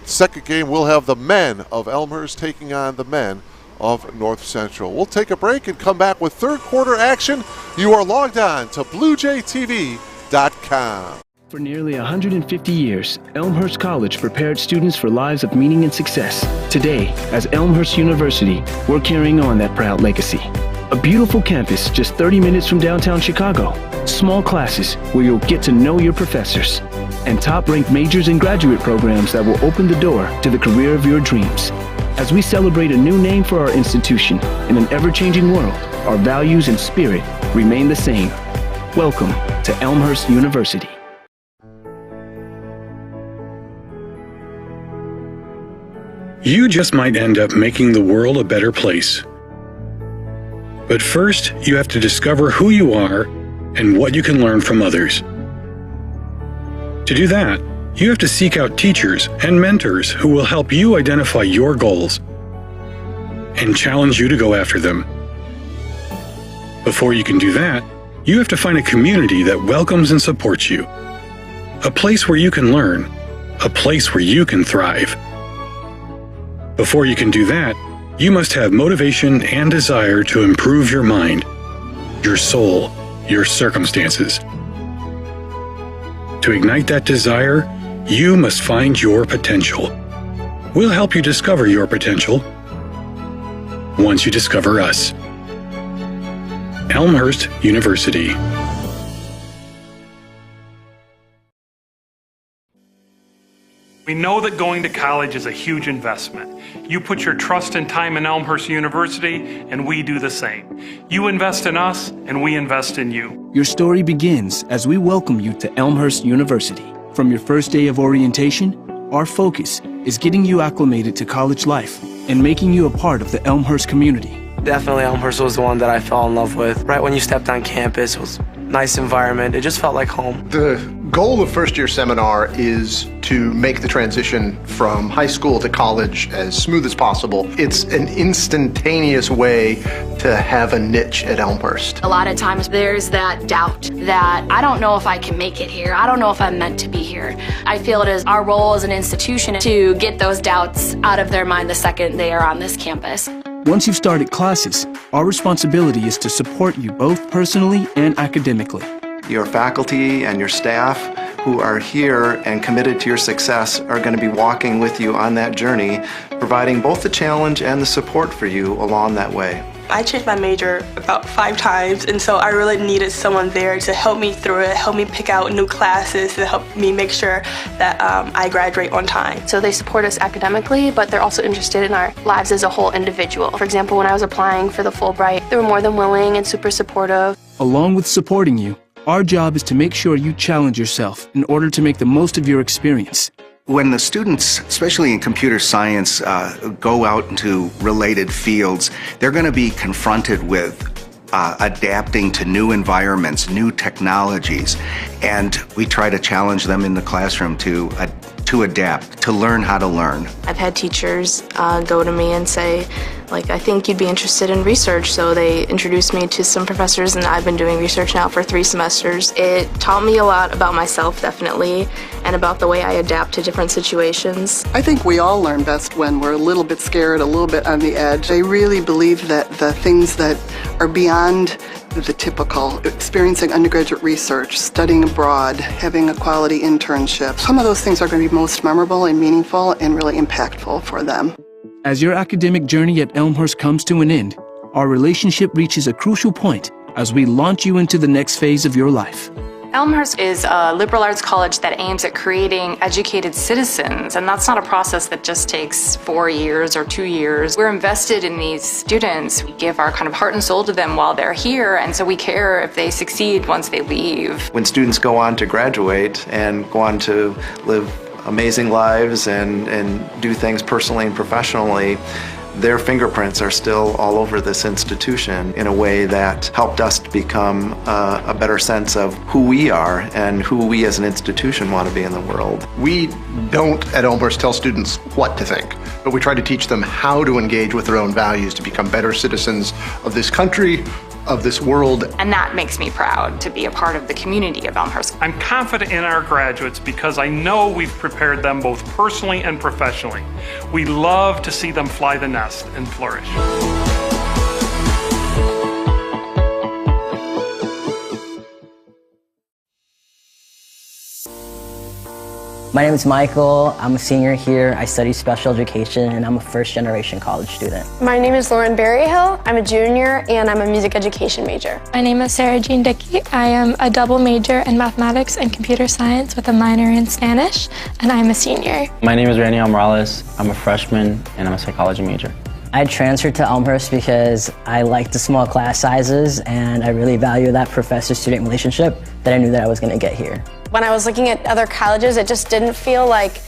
Second game will have the men of Elmhurst taking on the men of North Central. We'll take a break and come back with third quarter action. You are logged on to BlueJayTV.com. For nearly 150 years, Elmhurst College prepared students for lives of meaning and success. Today, as Elmhurst University, we're carrying on that proud legacy. A beautiful campus just 30 minutes from downtown Chicago. Small classes where you'll get to know your professors. And top-ranked majors and graduate programs that will open the door to the career of your dreams. As we celebrate a new name for our institution in an ever-changing world, our values and spirit remain the same. Welcome to Elmhurst University. You just might end up making the world a better place. But first, you have to discover who you are and what you can learn from others. To do that, you have to seek out teachers and mentors who will help you identify your goals and challenge you to go after them. Before you can do that, you have to find a community that welcomes and supports you. A place where you can learn, a place where you can thrive. Before you can do that, you must have motivation and desire to improve your mind, your soul, your circumstances. To ignite that desire, you must find your potential. We'll help you discover your potential once you discover us. Elmhurst University. We know that going to college is a huge investment. You put your trust and time in Elmhurst University, and we do the same. You invest in us, and we invest in you. Your story begins as we welcome you to Elmhurst University. From your first day of orientation, our focus is getting you acclimated to college life and making you a part of the Elmhurst community. Definitely Elmhurst was the one that I fell in love with. Right when you stepped on campus, it was a nice environment. It just felt like home. The goal of first year seminar is to make the transition from high school to college as smooth as possible. It's an instantaneous way to have a niche at Elmhurst. A lot of times there's that doubt that I don't know if I can make it here. I don't know if I'm meant to be here. I feel it is our role as an institution to get those doubts out of their mind the second they are on this campus. Once you've started classes, our responsibility is to support you both personally and academically. Your faculty and your staff who are here and committed to your success are going to be walking with you on that journey, providing both the challenge and the support for you along that way. I changed my major about 5 times, and so I really needed someone there to help me through it, help me pick out new classes, to help me make sure that I graduate on time. So they support us academically, but they're also interested in our lives as a whole individual. For example, when I was applying for the Fulbright, they were more than willing and super supportive. Along with supporting you, our job is to make sure you challenge yourself in order to make the most of your experience. When the students, especially in computer science, go out into related fields, they're going to be confronted with adapting to new environments, new technologies, and we try to challenge them in the classroom to adapt, to learn how to learn. I've had teachers go to me and say, I think you'd be interested in research, so they introduced me to some professors, and I've been doing research now for 3 semesters. It taught me a lot about myself, definitely, and about the way I adapt to different situations. I think we all learn best when we're a little bit scared, a little bit on the edge. I really believe that the things that are beyond the typical, experiencing undergraduate research, studying abroad, having a quality internship, some of those things are going to be most memorable and meaningful and really impactful for them. As your academic journey at Elmhurst comes to an end, our relationship reaches a crucial point as we launch you into the next phase of your life. Elmhurst is a liberal arts college that aims at creating educated citizens, and that's not a process that just takes 4 years or 2 years. We're invested in these students. We give our kind of heart and soul to them while they're here, and so we care if they succeed once they leave. When students go on to graduate and go on to live amazing lives and do things personally and professionally, their fingerprints are still all over this institution in a way that helped us to become a better sense of who we are and who we as an institution want to be in the world. We don't at Elmhurst tell students what to think, but we try to teach them how to engage with their own values to become better citizens of this country, of this world. And that makes me proud to be a part of the community of Elmhurst. I'm confident in our graduates because I know we've prepared them both personally and professionally. We love to see them fly the nest and flourish. My name is Michael. I'm a senior here. I study special education and I'm a first-generation college student. My name is Lauren Berryhill. I'm a junior and I'm a music education major. My name is Sarah Jean Dickey. I am a double major in mathematics and computer science with a minor in Spanish, and I'm a senior. My name is Randy Morales. I'm a freshman and I'm a psychology major. I transferred to Elmhurst because I like the small class sizes and I really value that professor-student relationship that I knew that I was going to get here. When I was looking at other colleges, it just didn't feel like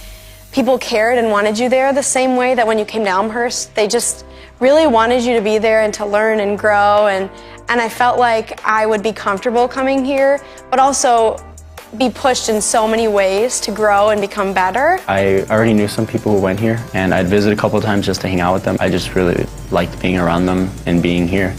people cared and wanted you there the same way that when you came to Elmhurst. They just really wanted you to be there and to learn and grow, and I felt like I would be comfortable coming here, but also be pushed in so many ways to grow and become better. I already knew some people who went here, and I'd visit a couple of times just to hang out with them. I just really liked being around them and being here.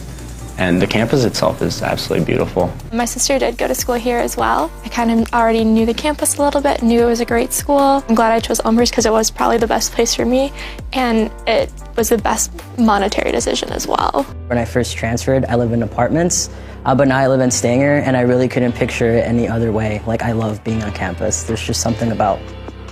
And the campus itself is absolutely beautiful. My sister did go to school here as well. I kind of already knew the campus a little bit, knew it was a great school. I'm glad I chose Elmhurst because it was probably the best place for me, and it was the best monetary decision as well. When I first transferred, I lived in apartments, but now I live in Stanger, and I really couldn't picture it any other way. Like, I love being on campus. There's just something about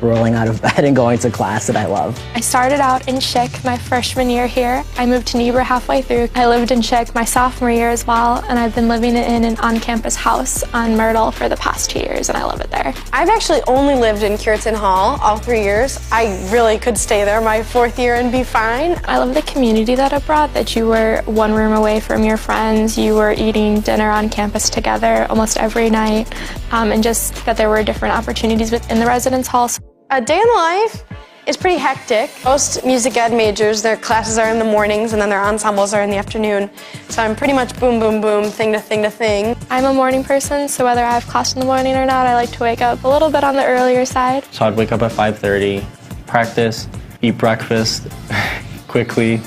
rolling out of bed and going to class that I love. I started out in Chick my freshman year here. I moved to Niebuhr halfway through. I lived in Chick my sophomore year as well, and I've been living in an on-campus house on Myrtle for the past 2 years, and I love it there. I've actually only lived in Cureton Hall all 3 years. I really could stay there my 4th year and be fine. I love the community that it brought, that you were one room away from your friends, you were eating dinner on campus together almost every night, and just that there were different opportunities within the residence halls. A day in the life is pretty hectic. Most music ed majors, their classes are in the mornings and then their ensembles are in the afternoon. So I'm pretty much boom, boom, boom, thing to thing to thing. I'm a morning person, so whether I have class in the morning or not, I like to wake up a little bit on the earlier side. So I'd wake up at 5:30, practice, eat breakfast quickly,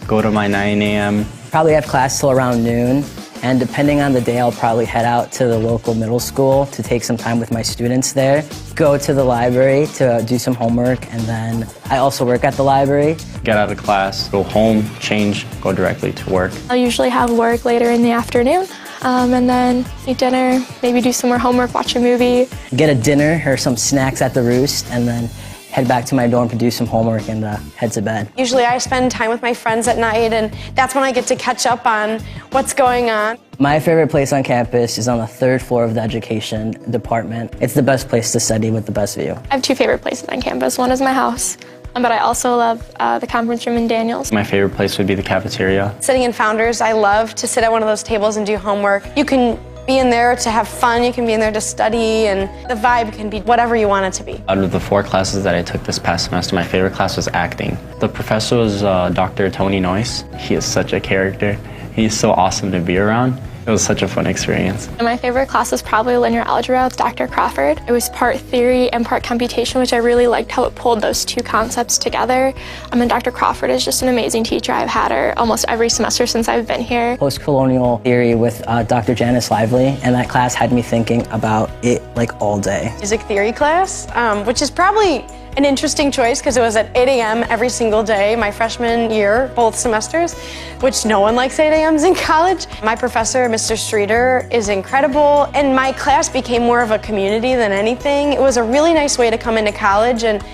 go to my 9 a.m. Probably have class till around noon. And depending on the day, I'll probably head out to the local middle school to take some time with my students there, go to the library to do some homework, and then I also work at the library. Get out of class, go home, change, go directly to work. I'll usually have work later in the afternoon, and then eat dinner, maybe do some more homework, watch a movie. Get a dinner or some snacks at the Roost, and then head back to my dorm to do some homework and head to bed. Usually I spend time with my friends at night, and that's when I get to catch up on what's going on. My favorite place on campus is on the 3rd floor of the education department. It's the best place to study with the best view. I have 2 favorite places on campus. One is my house, but I also love the conference room in Daniels. My favorite place would be the cafeteria. Sitting in Founders, I love to sit at one of those tables and do homework. You can be in there to have fun, you can be in there to study, and the vibe can be whatever you want it to be. Out of the 4 classes that I took this past semester, my favorite class was acting. The professor was Dr. Tony Noyce. He is such a character. He's so awesome to be around. It was such a fun experience. And my favorite class was probably linear algebra with Dr. Crawford. It was part theory and part computation, which I really liked how it pulled those 2 concepts together. And Dr. Crawford is just an amazing teacher. I've had her almost every semester since I've been here. Post-colonial theory with Dr. Janice Lively, and that class had me thinking about it like all day. Music theory class, which is probably an interesting choice because it was at 8 a.m. every single day my freshman year, both semesters, which no one likes 8 a.m.s in college. My professor, Mr. Streeter, is incredible, and my class became more of a community than anything. It was a really nice way to come into college, and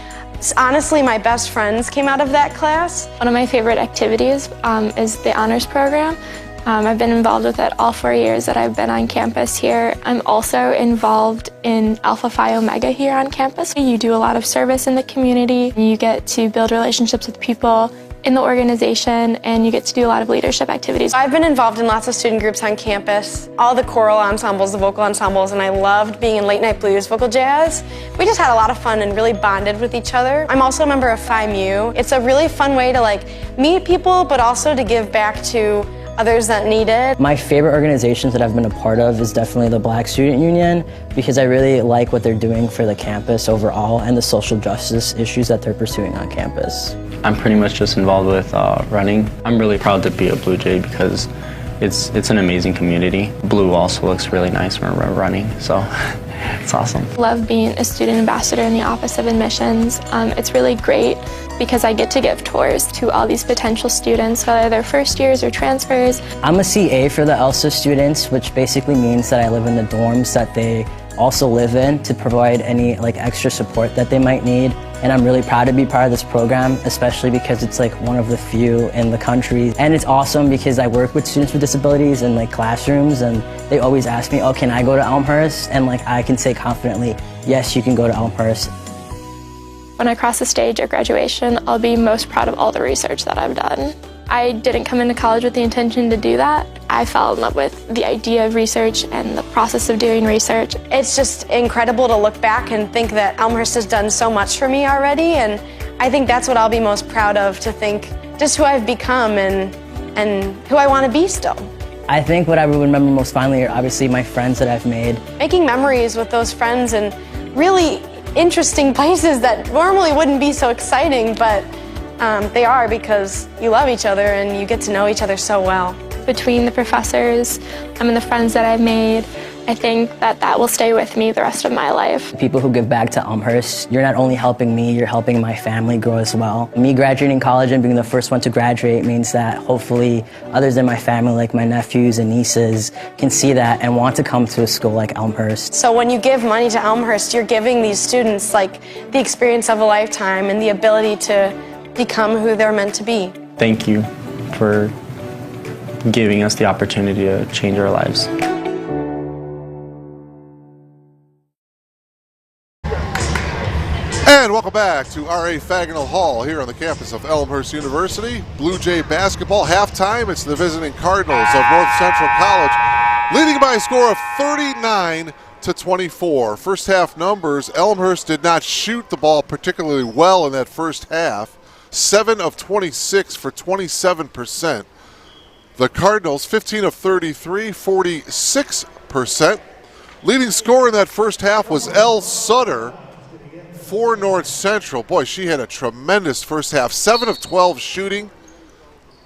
honestly, my best friends came out of that class. One of my favorite activities is the honors program. I've been involved with it all 4 years that I've been on campus here. I'm also involved in Alpha Phi Omega here on campus. You do a lot of service in the community. You get to build relationships with people in the organization, and you get to do a lot of leadership activities. I've been involved in lots of student groups on campus, all the choral ensembles, the vocal ensembles, and I loved being in late night blues, vocal jazz. We just had a lot of fun and really bonded with each other. I'm also a member of Phi Mu. It's a really fun way to meet people, but also to give back to others that need it. My favorite organizations that I've been a part of is definitely the Black Student Union, because I really like what they're doing for the campus overall and the social justice issues that they're pursuing on campus. I'm pretty much just involved with running. I'm really proud to be a Blue Jay because it's an amazing community. Blue also looks really nice when we're running, so it's awesome. Love being a student ambassador in the Office of Admissions. It's really great because I get to give tours to all these potential students, whether they're first years or transfers. I'm a CA for the ELSA students, which basically means that I live in the dorms that they also live in to provide any extra support that they might need. And I'm really proud to be part of this program, especially because it's one of the few in the country. And it's awesome because I work with students with disabilities in classrooms, and they always ask me, oh, can I go to Elmhurst? And I can say confidently, yes, you can go to Elmhurst. When I cross the stage at graduation, I'll be most proud of all the research that I've done. I didn't come into college with the intention to do that. I fell in love with the idea of research and the process of doing research. It's just incredible to look back and think that Elmhurst has done so much for me already, and I think that's what I'll be most proud of, to think just who I've become and who I want to be still. I think what I would remember most fondly are obviously my friends that I've made. Making memories with those friends in really interesting places that normally wouldn't be so exciting, but they are, because you love each other and you get to know each other so well. Between the professors and the friends that I've made, I think that will stay with me the rest of my life. People who give back to Elmhurst, you're not only helping me, you're helping my family grow as well. Me graduating college and being the first one to graduate means that hopefully others in my family, like my nephews and nieces, can see that and want to come to a school like Elmhurst. So when you give money to Elmhurst, you're giving these students the experience of a lifetime and the ability to become who they're meant to be. Thank you for giving us the opportunity to change our lives. And welcome back to R.A. Fagnall Hall here on the campus of Elmhurst University. Blue Jay basketball halftime. It's the visiting Cardinals of North Central College, leading by a score of 39-24. First half numbers, Elmhurst did not shoot the ball particularly well in that first half. 7 of 26 for 27%. The Cardinals, 15 of 33, 46%. Leading scorer in that first half was Elle Sutter for North Central. Boy, she had a tremendous first half. 7 of 12 shooting,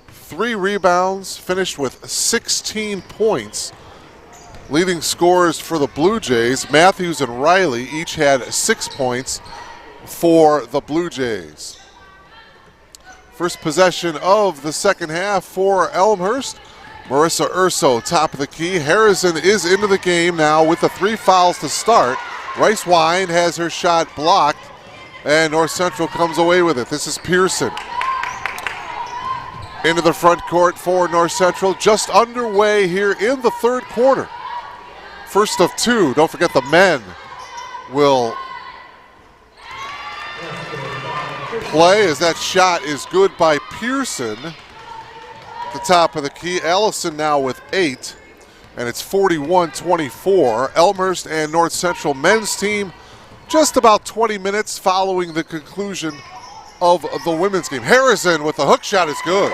3 rebounds, finished with 16 points. Leading scorers for the Blue Jays, Matthews and Riley each had 6 points for the Blue Jays. First possession of the second half for Elmhurst. Marissa Urso, top of the key. Harrison is into the game now with the 3 fouls to start. Rice Wine has her shot blocked, and North Central comes away with it. This is Pearson. Into the front court for North Central. Just underway here in the third quarter. First of 2. Don't forget the men will play as that shot is good by Pearson. At the top of the key, Allison now with 8, and it's 41-24. Elmhurst and North Central men's team just about 20 minutes following the conclusion of the women's game. Harrison with the hook shot is good.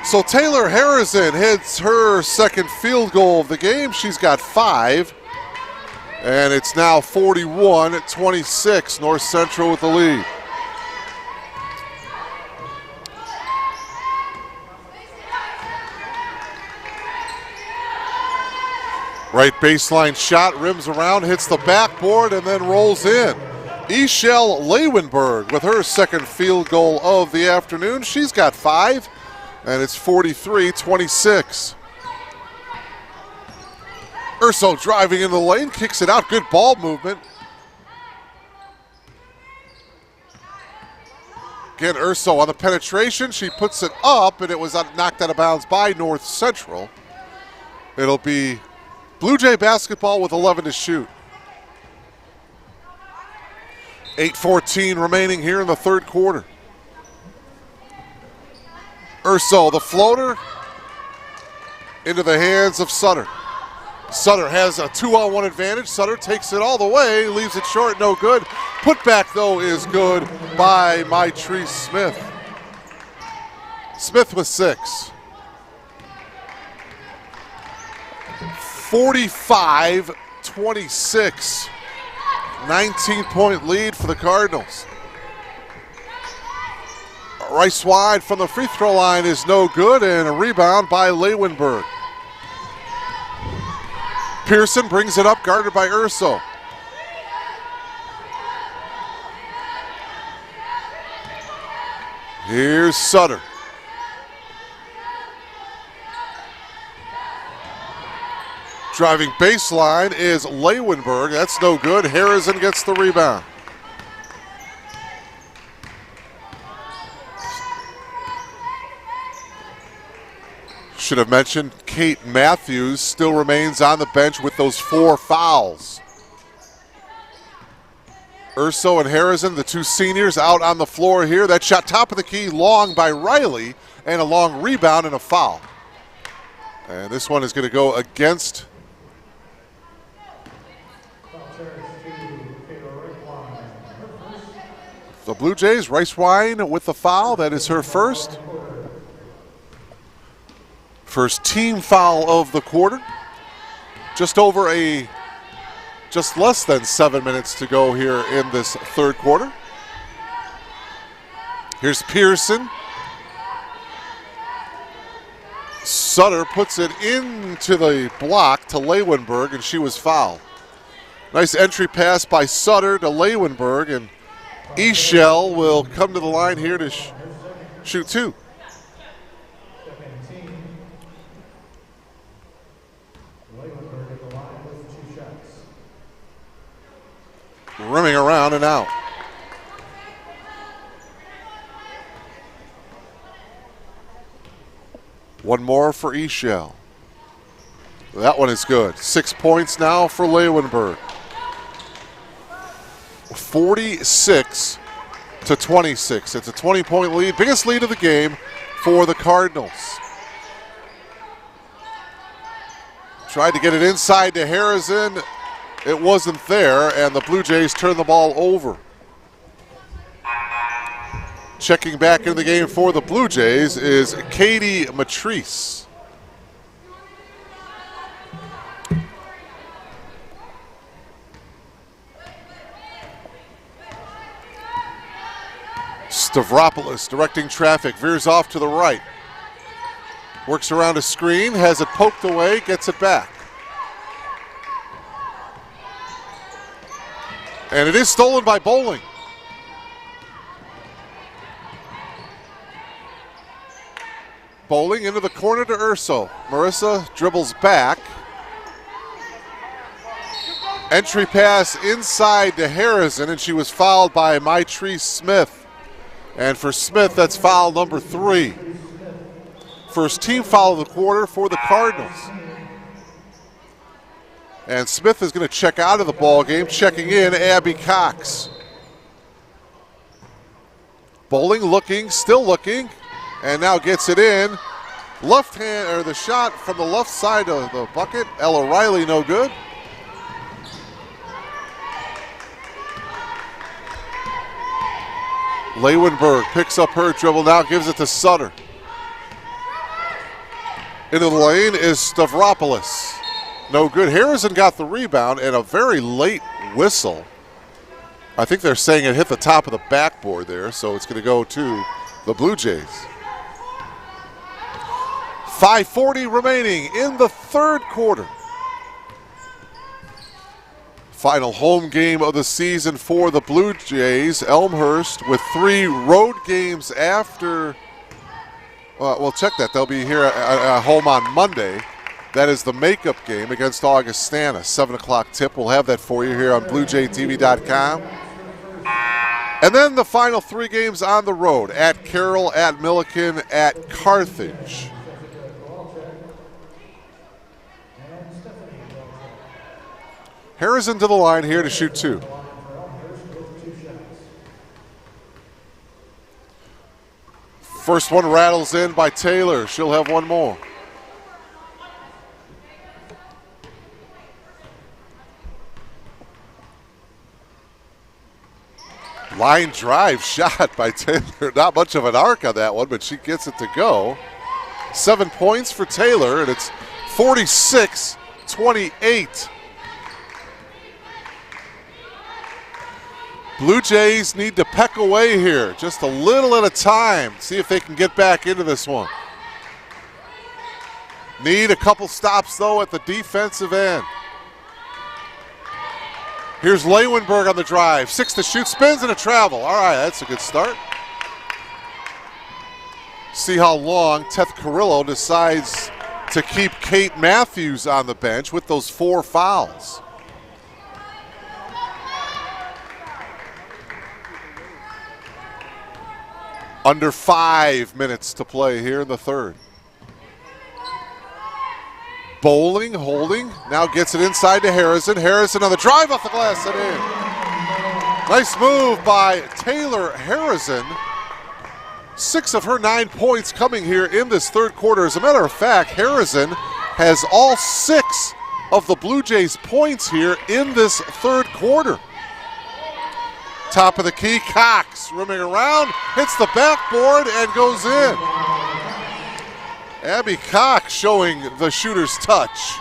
So Taylor Harrison hits her second field goal of the game. She's got 5. And it's now 41-26, North Central with the lead. Right baseline shot, rims around, hits the backboard, and then rolls in. Ishel Leeuwenberg with her second field goal of the afternoon. She's got 5, and it's 43-26. Urso driving in the lane, kicks it out. Good ball movement. Again, Urso on the penetration. She puts it up, and it was knocked out of bounds by North Central. It'll be Blue Jay basketball with 11 to shoot. 8:14 remaining here in the third quarter. Urso, the floater, into the hands of Sutter. Sutter has a 2-on-1 advantage. Sutter takes it all the way, leaves it short, no good. Put back, though, is good by Maitrese Smith. Smith with 6. 45-26. 19-point lead for the Cardinals. Rice wide from the free throw line is no good, and a rebound by Leeuwenberg. Pearson brings it up, guarded by Urso. Here's Sutter. Driving baseline is Leeuwenberg. That's no good. Harrison gets the rebound. Should have mentioned Kate Matthews still remains on the bench with those 4 fouls. Urso and Harrison, the 2 seniors, out on the floor here. That shot top of the key, long by Riley, and a long rebound and a foul. And this one is going to go against the Blue Jays. Rice Wine with the foul. That is her first. First team foul of the quarter. Just less than 7 minutes to go here in this third quarter. Here's Pearson. Sutter puts it into the block to Leeuwenberg, and she was fouled. Nice entry pass by Sutter to Leeuwenberg, and Eschel will come to the line here to shoot 2. Rimming around and out. One more for Eschel. That one is good. 6 points now for Leeuwenberg. 46-26. It's a 20-point lead. Biggest lead of the game for the Cardinals. Tried to get it inside to Harrison. It wasn't there, and the Blue Jays turn the ball over. Checking back into the game for the Blue Jays is Katie Maitrese. Stavropoulos directing traffic, veers off to the right. Works around a screen, has it poked away, gets it back. And it is stolen by Bowling. Bowling into the corner to Urso. Marissa dribbles back. Entry pass inside to Harrison, and she was fouled by Maitrese Smith. And for Smith, that's foul number 3. First team foul of the quarter for the Cardinals. And Smith is going to check out of the ball game. Checking in, Abby Cox. Bowling looking, still looking, and now gets it in. Left hand, or the shot from the left side of the bucket. Ella Riley, no good. Leeuwenberg picks up her dribble now, gives it to Sutter. Into the lane is Stavropoulos. No good. Harrison got the rebound and a very late whistle. I think they're saying it hit the top of the backboard there, so it's going to go to the Blue Jays. 5:40 remaining in the third quarter. Final home game of the season for the Blue Jays. Elmhurst with 3 road games after. We'll check that. They'll be here at home on Monday. That is the makeup game against Augustana. 7 o'clock tip. We'll have that for you here on BlueJayTV.com. And then the final 3 games on the road. At Carroll, at Milliken, at Carthage. Harrison to the line here to shoot 2. First one rattles in by Taylor. She'll have one more. Line drive shot by Taylor. Not much of an arc on that one, but she gets it to go. 7 points for Taylor, and it's 46-28. Blue Jays need to peck away here, just a little at a time. See if they can get back into this one. Need a couple stops, though, at the defensive end. Here's Leeuwenberg on the drive. 6 to shoot, spins and a travel. All right, that's a good start. See how long Teth Carrillo decides to keep Kate Matthews on the bench with those 4 fouls. Under 5 minutes to play here in the third. Bowling, holding, now gets it inside to Harrison. Harrison on the drive off the glass and in. Nice move by Taylor Harrison. 6 of her 9 points coming here in this third quarter. As a matter of fact, Harrison has all 6 of the Blue Jays points here in this third quarter. Top of the key, Cox rimming around, hits the backboard and goes in. Abby Cox showing the shooter's touch.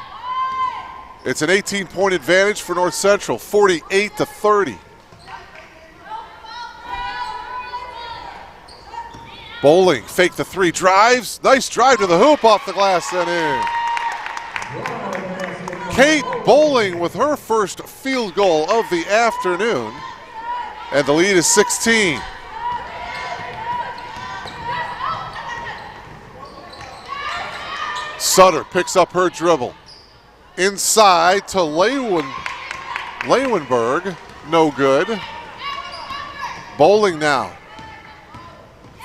It's an 18-point advantage for North Central, 48-30. Bowling, fake the 3, drives. Nice drive to the hoop, off the glass and in. Kate Bowling with her first field goal of the afternoon. And the lead is 16. Sutter picks up her dribble. Inside to Leeuwenberg, no good. Bowling now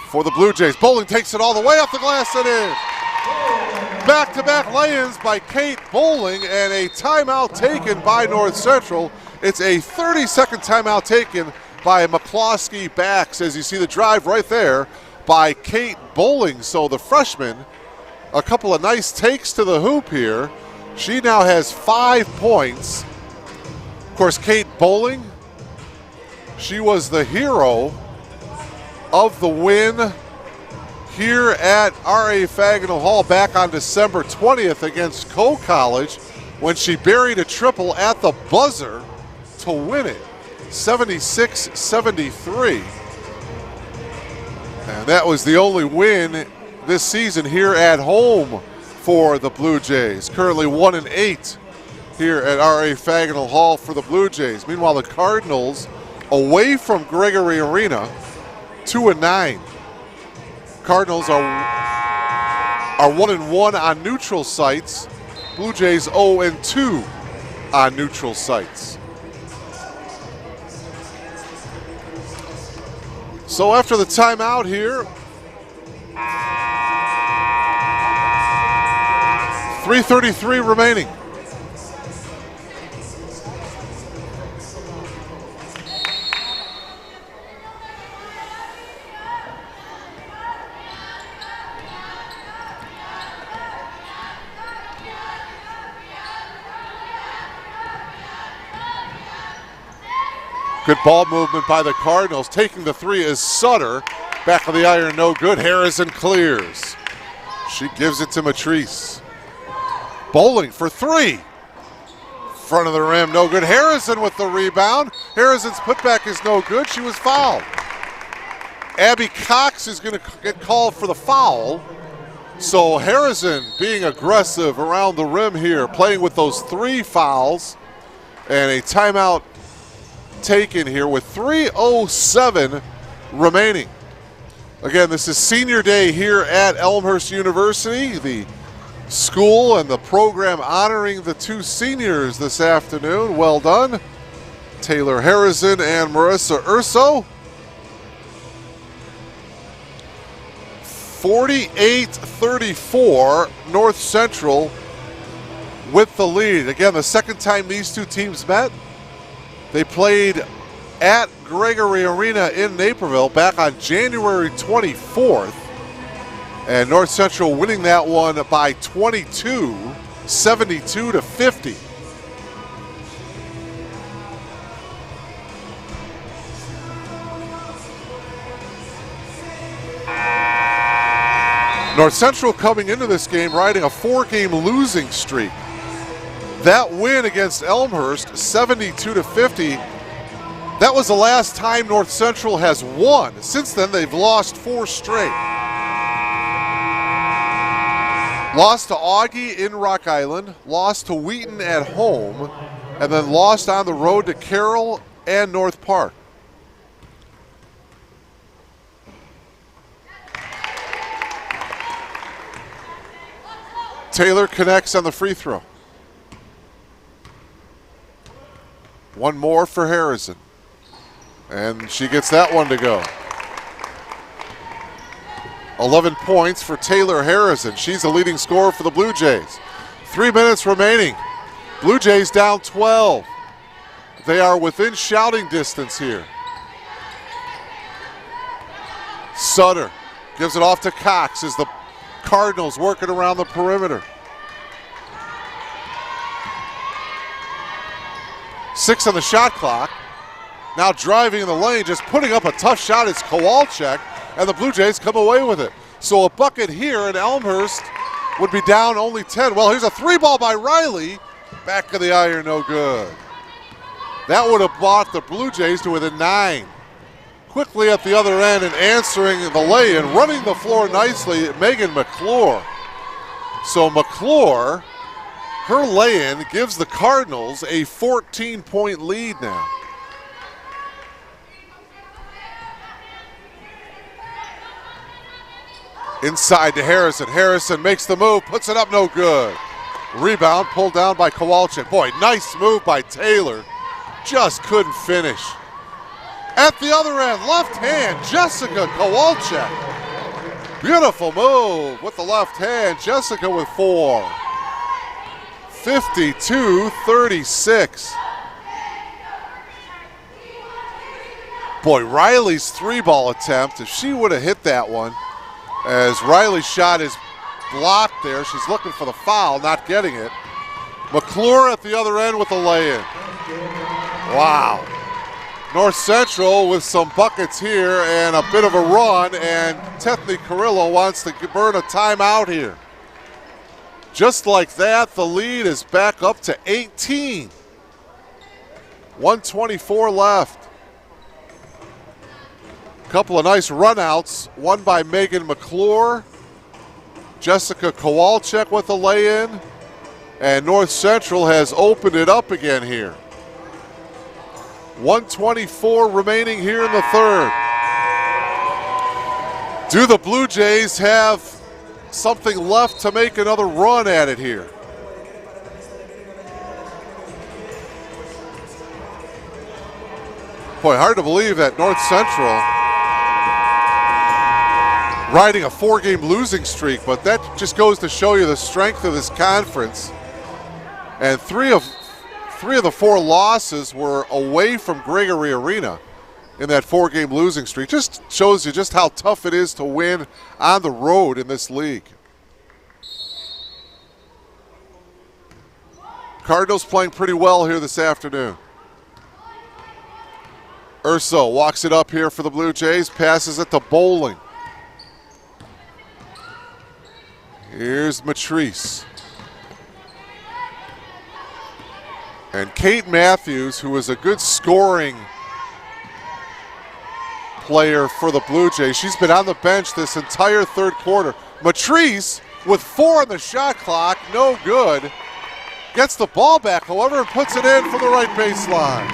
for the Blue Jays. Bowling takes it all the way off the glass and in. Back-to-back lay-ins by Kate Bowling and a timeout taken by North Central. It's a 30-second timeout taken by McCloskey backs, as you see the drive right there by Kate Bowling. So the freshman, a couple of nice takes to the hoop here. She now has 5 points. Of course, Kate Bowling, she was the hero of the win here at R.A. Fagenal Hall back on December 20th against Coe College when she buried a triple at the buzzer to win it, 76-73. And that was the only win this season here at home for the Blue Jays. Currently 1-8 here at R.A. Fagenal Hall for the Blue Jays. Meanwhile, the Cardinals away from Gregory Arena, 2-9. Cardinals are 1-1 on neutral sites. Blue Jays 0-2 on neutral sites. So after the timeout here, 3:33 remaining. Good ball movement by the Cardinals. Taking the 3 is Sutter. Back of the iron, no good. Harrison clears. She gives it to Matrice. Bowling for 3. Front of the rim, no good. Harrison with the rebound. Harrison's putback is no good. She was fouled. Abby Cox is going to get called for the foul. So Harrison being aggressive around the rim here, playing with those 3 fouls. And a timeout taken here with 3:07 remaining. Again, this is senior day here at Elmhurst University. The school and the program honoring the 2 seniors this afternoon. Well done, Taylor Harrison and Marissa Urso. 48-34, North Central with the lead. Again, the second time these 2 teams met. They played at Gregory Arena in Naperville back on January 24th. And North Central winning that one by 22, 72-50. North Central coming into this game riding a 4-game losing streak. That win against Elmhurst, 72-50, that was the last time North Central has won. Since then, they've lost 4 straight. Lost to Augie in Rock Island, lost to Wheaton at home, and then lost on the road to Carroll and North Park. Taylor connects on the free throw. One more for Harrison. And she gets that one to go. 11 points for Taylor Harrison. She's the leading scorer for the Blue Jays. 3 minutes remaining. Blue Jays down 12. They are within shouting distance here. Sutter gives it off to Cox as the Cardinals working around the perimeter. 6 on the shot clock. Now driving in the lane, just putting up a tough shot is Kowalczyk, and the Blue Jays come away with it. So a bucket here, and Elmhurst would be down only 10. Well, here's a 3-ball by Riley. Back of the iron, no good. That would have brought the Blue Jays to within 9. Quickly at the other end and answering the lay-in, running the floor nicely, Megan McClure. So McClure, her lay-in gives the Cardinals a 14-point lead now. Inside to Harrison. Harrison makes the move, puts it up, no good. Rebound pulled down by Kowalczyk. Boy, nice move by Taylor. Just couldn't finish. At the other end, left hand, Jessica Kowalczyk. Beautiful move with the left hand. Jessica with 4. 52-36. Boy, Riley's 3-ball attempt, if she would have hit that one, as Riley's shot is blocked there. She's looking for the foul, not getting it. McClure at the other end with the lay-in. Wow. North Central with some buckets here and a bit of a run, and Tethny Carrillo wants to burn a timeout here. Just like that, the lead is back up to 18. 1:24 left. Couple of nice runouts, one by Megan McClure, Jessica Kowalczyk with a lay-in, and North Central has opened it up again here. 1:24 remaining here in the third. Do the Blue Jays have something left to make another run at it here? Boy, hard to believe that North Central riding a 4-game losing streak, but that just goes to show you the strength of this conference. And three of the 4 losses were away from Gregory Arena in that 4-game losing streak. Just shows you just how tough it is to win on the road in this league. Cardinals playing pretty well here this afternoon. Urso walks it up here for the Blue Jays, passes it to Bowling. Here's Matrice. And Kate Matthews, who is a good scoring player for the Blue Jays. She's been on the bench this entire third quarter. Matrice with 4 on the shot clock, no good. Gets the ball back, however, and puts it in from the right baseline.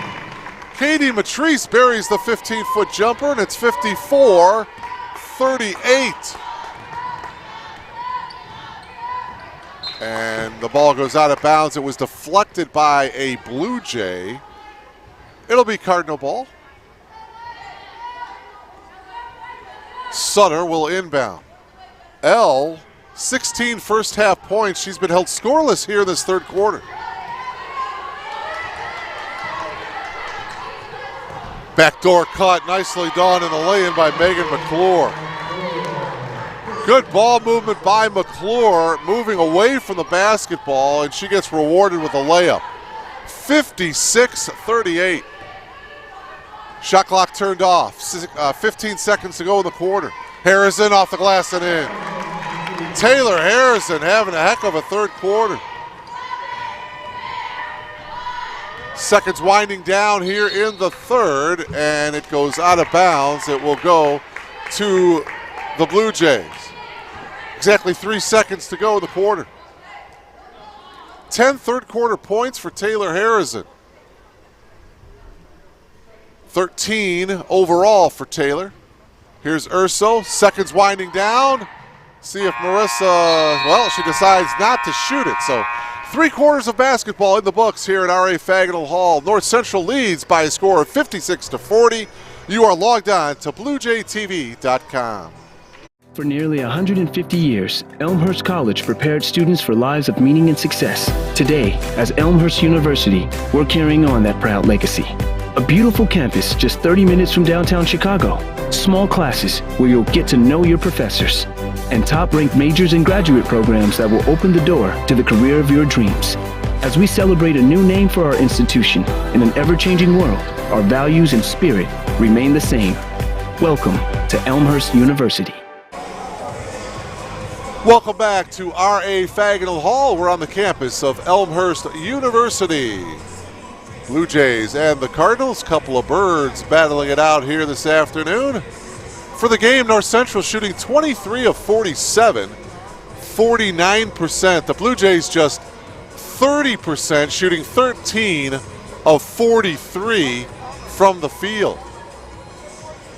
Katie Matrice buries the 15-foot jumper, and it's 54-38. And the ball goes out of bounds. It was deflected by a Blue Jay. It'll be Cardinal ball. Sutter will inbound. 16 first half points. She's been held scoreless here in this third quarter. Backdoor cut, nicely done in the lay-in by Megan McClure. Good ball movement by McClure, moving away from the basketball, and she gets rewarded with a layup. 56-38. Shot clock turned off. 15 seconds to go in the quarter. Harrison off the glass and in. Taylor Harrison having a heck of a third quarter. Seconds winding down here in the third, and it goes out of bounds. It will go to the Blue Jays. Exactly 3 seconds to go in the quarter. 10 third quarter points for Taylor Harrison. 13 overall for Taylor. Here's Urso, seconds winding down. See if Marissa, well, she decides not to shoot it. So 3 quarters of basketball in the books here at R.A. Fagenal Hall. North Central leads by a score of 56-40. You are logged on to BlueJayTV.com. For nearly 150 years, Elmhurst College prepared students for lives of meaning and success. Today, as Elmhurst University, we're carrying on that proud legacy. A beautiful campus just 30 minutes from downtown Chicago. Small classes where you'll get to know your professors. And top-ranked majors and graduate programs that will open the door to the career of your dreams. As we celebrate a new name for our institution in an ever-changing world, our values and spirit remain the same. Welcome to Elmhurst University. Welcome back to R.A. Fagenal Hall. We're on the campus of Elmhurst University. Blue Jays and the Cardinals, couple of birds battling it out here this afternoon. For the game, North Central shooting 23 of 47, 49%. The Blue Jays just 30%, shooting 13 of 43 from the field.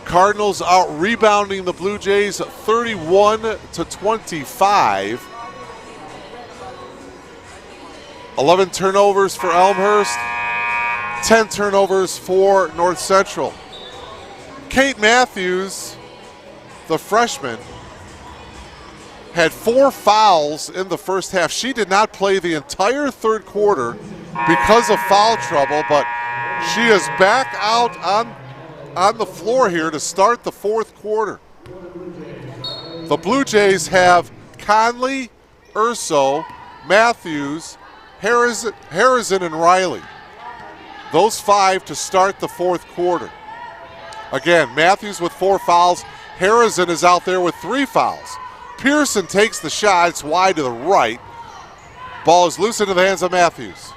Cardinals out rebounding the Blue Jays 31-25. 11 turnovers for Elmhurst, 10 turnovers for North Central. Kate Matthews, the freshman, had 4 fouls in the first half. She did not play the entire third quarter because of foul trouble, but she is back out on the floor here to start the fourth quarter. The Blue Jays have Conley, Urso, Matthews, Harrison, and Riley. Those 5 to start the fourth quarter. Again, Matthews with 4 fouls. Harrison is out there with 3 fouls. Pearson takes the shot. It's wide to the right. Ball is loose into the hands of Matthews.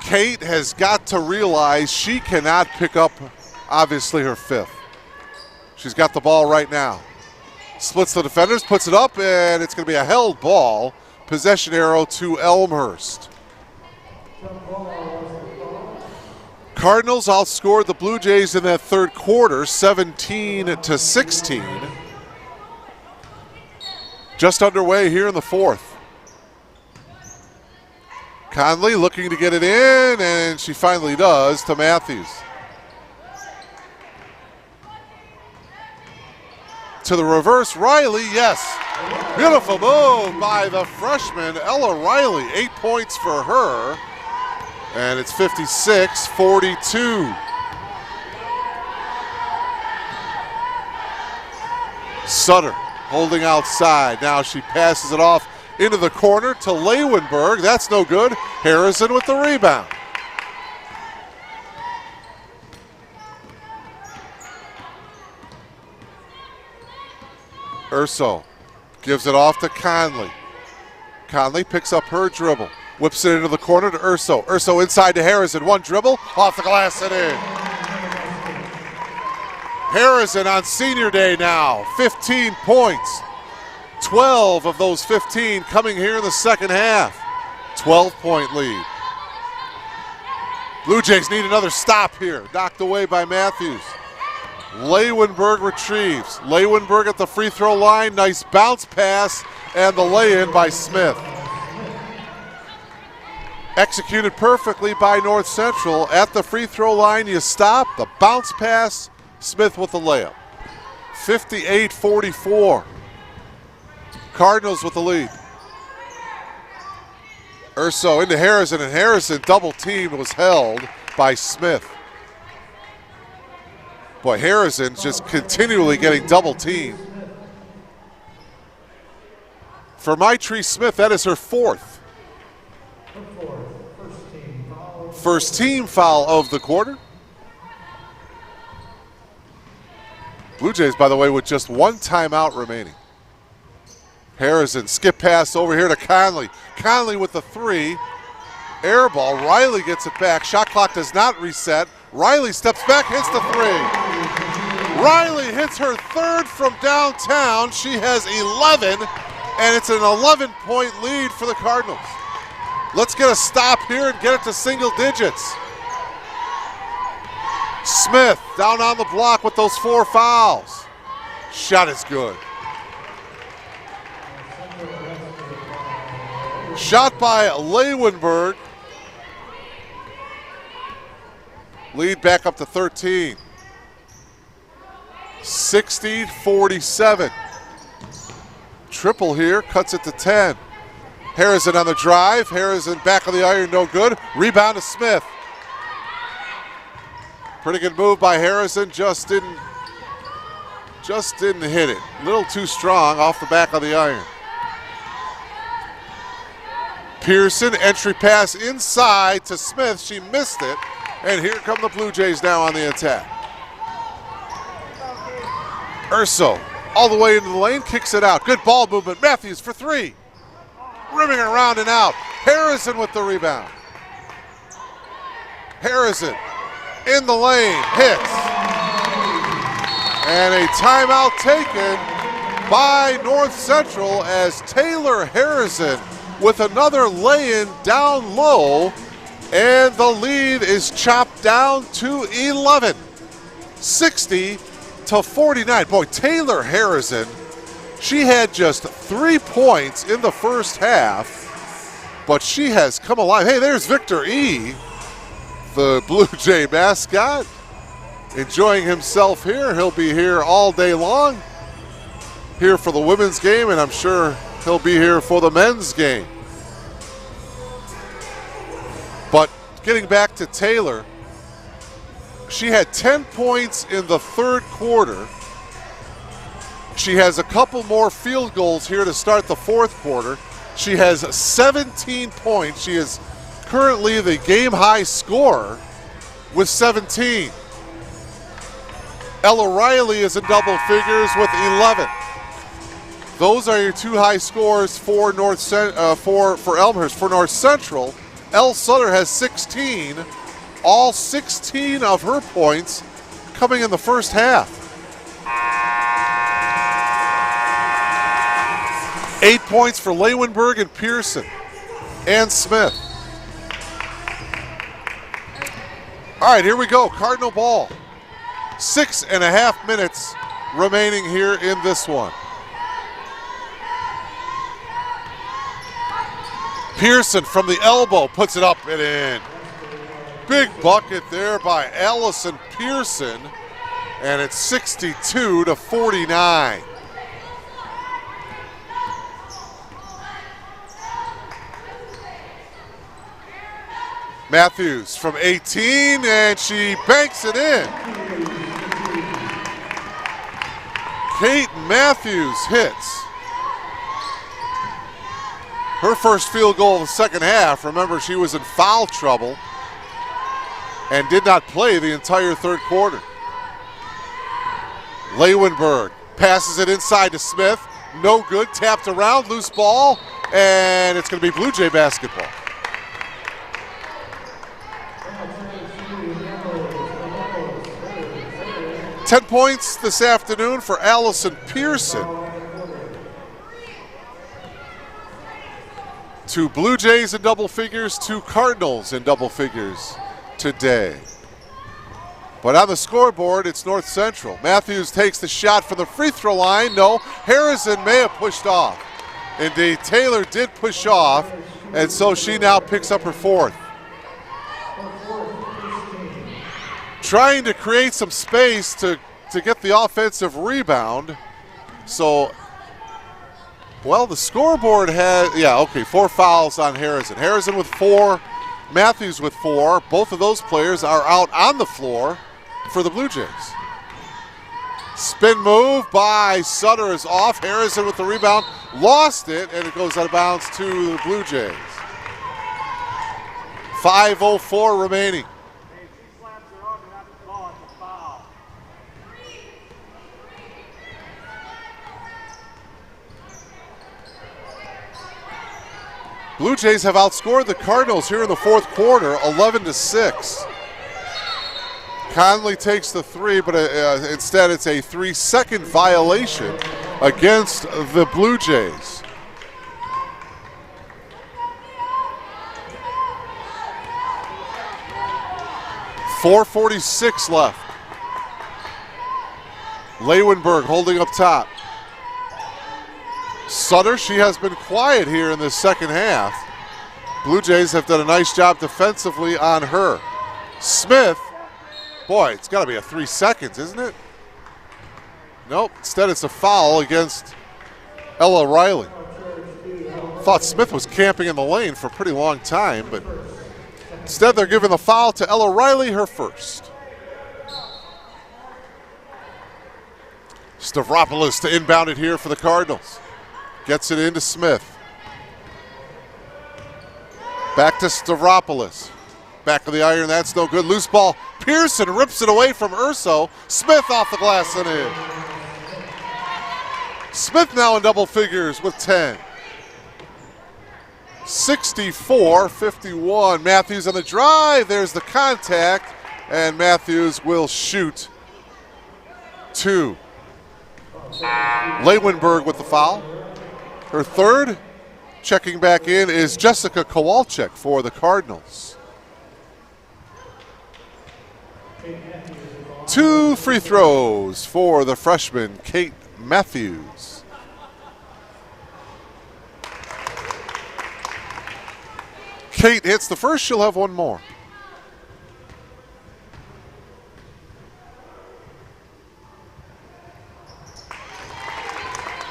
Kate has got to realize she cannot pick up, obviously, her 5th. She's got the ball right now. Splits the defenders, puts it up, and it's going to be a held ball. Possession arrow to Elmhurst. Cardinals outscored the Blue Jays in that third quarter, 17-16. Just underway here in the fourth. Conley looking to get it in, and she finally does to Matthews. To the reverse, Riley, yes. Beautiful move by the freshman, Ella Riley. 8 points for her, and it's 56-42. Sutter holding outside. Now she passes it off into the corner to Leeuwenberg. That's no good. Harrison with the rebound. Urso gives it off to Conley. Conley picks up her dribble. Whips it into the corner to Urso. Urso inside to Harrison. 1 dribble, off the glass and in. Harrison on senior day now. 15 points. 12 of those 15 coming here in the second half. 12-point lead. Blue Jays need another stop here. Knocked away by Matthews. Leeuwenberg retrieves. Leeuwenberg at the free throw line. Nice bounce pass and the lay-in by Smith. Executed perfectly by North Central. At the free throw line, you stop. The bounce pass, Smith with the layup. 58-44. Cardinals with the lead. Urso into Harrison, and Harrison double-teamed, was held by Smith. Boy, Harrison's just continually getting double-teamed. For Maitree Smith, that is her fourth. First team foul of the quarter. Blue Jays, by the way, with just one timeout remaining. Harrison, skip pass over here to Conley. Conley with the three. Air ball. Riley gets it back. Shot clock does not reset. Riley steps back, hits the three. Riley hits her third from downtown. She has 11, and it's an 11-point lead for the Cardinals. Let's get a stop here and get it to single digits. Smith down on the block with those 4 fouls. Shot is good. Shot by Leeuwenberg. Lead back up to 13. 60-47. Triple here, cuts it to 10. Harrison on the drive. Harrison back of the iron, no good. Rebound to Smith. Pretty good move by Harrison, just didn't hit it. A little too strong off the back of the iron. Pearson, entry pass inside to Smith. She missed it. And here come the Blue Jays now on the attack. Urso all the way into the lane, kicks it out. Good ball movement. Matthews for three. Rimming around and out. Harrison with the rebound. Harrison in the lane, hits. And a timeout taken by North Central as Taylor Harrison with another lay-in down low, and the lead is chopped down to 11, 60-49. Boy, Taylor Harrison, she had just 3 points in the first half, but she has come alive. Hey, there's Victor E., the Blue Jay mascot, enjoying himself here. He'll be here all day long, here for the women's game, and I'm sure he'll be here for the men's game. But getting back to Taylor, she had 10 points in the third quarter. She has a couple more field goals here to start the fourth quarter. She has 17 points. She is currently the game-high scorer with 17. Ella Riley is in double figures with 11. Those are your 2 high scores for for Elmhurst. For North Central, Elle Sutter has 16. All 16 of her points coming in the first half. 8 points for Leeuwenberg and Pearson and Smith. All right, here we go. Cardinal ball. 6.5 minutes remaining here in this one. Pearson from the elbow puts it up and in. Big bucket there by Allison Pearson, and it's 62-49. Matthews from 18, and she banks it in. Kate Matthews hits her first field goal of the second half. Remember, she was in foul trouble and did not play the entire third quarter. Leeuwenberg passes it inside to Smith. No good, tapped around, loose ball, and it's going to be Blue Jay basketball. Ten points this afternoon for Allison Pearson. 2 Blue Jays in double figures, 2 Cardinals in double figures today. But on the scoreboard, it's North Central. Matthews takes the shot from the free throw line. No, Harrison may have pushed off. Indeed, Taylor did push off, and so she now picks up her fourth. Trying to create some space to get the offensive rebound. So, well, the scoreboard has, 4 fouls on Harrison. Harrison with 4, Matthews with 4. Both of those players are out on the floor for the Blue Jays. Spin move by Sutter is off. Harrison with the rebound. Lost it, and it goes out of bounds to the Blue Jays. 5:04 remaining. Blue Jays have outscored the Cardinals here in the fourth quarter, 11-6. Conley takes the three, but instead it's a 3-second violation against the Blue Jays. .446 left. Leeuwenberg holding up top. Sutter, she has been quiet here in the second half. Blue Jays have done a nice job defensively on her. Smith, boy, it's got to be a 3 seconds, isn't it? Nope, instead it's a foul against Ella Riley. Thought Smith was camping in the lane for a pretty long time, but instead they're giving the foul to Ella Riley, her first. Stavropoulos to inbound it here for the Cardinals. Gets it into Smith. Back to Stavropoulos. Back of the iron, that's no good. Loose ball. Pearson rips it away from Urso. Smith off the glass and in. Smith now in double figures with 10. 64-51. Matthews on the drive. There's the contact. And Matthews will shoot 2. Leeuwenberg with the foul. Her third. Checking back in is Jessica Kowalczyk for the Cardinals. 2 free throws for the freshman, Kate Matthews. Kate hits the first, she'll have one more.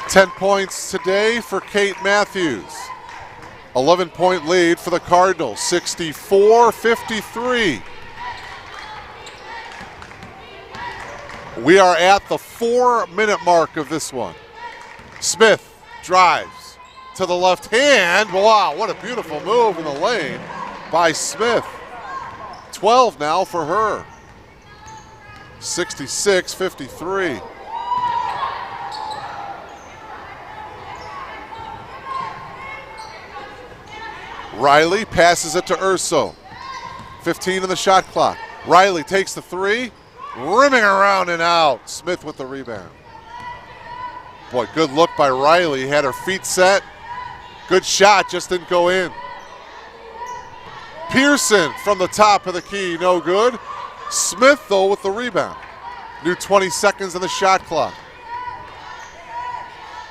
$10 points today for Kate Matthews. 11-point lead for the Cardinals, 64-53. We are at the 4-minute mark of this one. Smith drives to the left hand. Wow, what a beautiful move in the lane by Smith. 12 now for her. 66-53. Riley passes it to Urso. 15 in the shot clock. Riley takes the three. Rimming around and out. Smith with the rebound. Boy, good look by Riley. Had her feet set. Good shot, just didn't go in. Pearson from the top of the key, no good. Smith, though, with the rebound. New 20 seconds in the shot clock.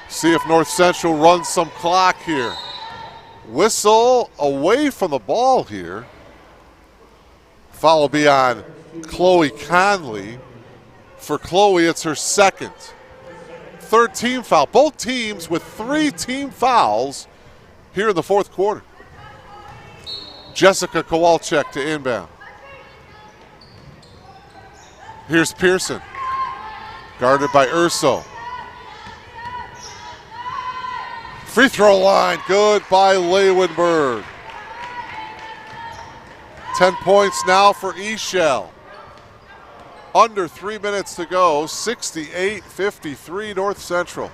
See if North Central runs some clock here. Whistle away from the ball here. Foul will be on Chloe Conley. For Chloe, it's her second. Third team foul. Both teams with 3 team fouls here in the fourth quarter. Jessica Kowalczyk to inbound. Here's Pearson. Guarded by Urso. Free throw line, good by Leeuwenberg. 10 points now for Eshell. Under 3 minutes to go, 68-53 North Central.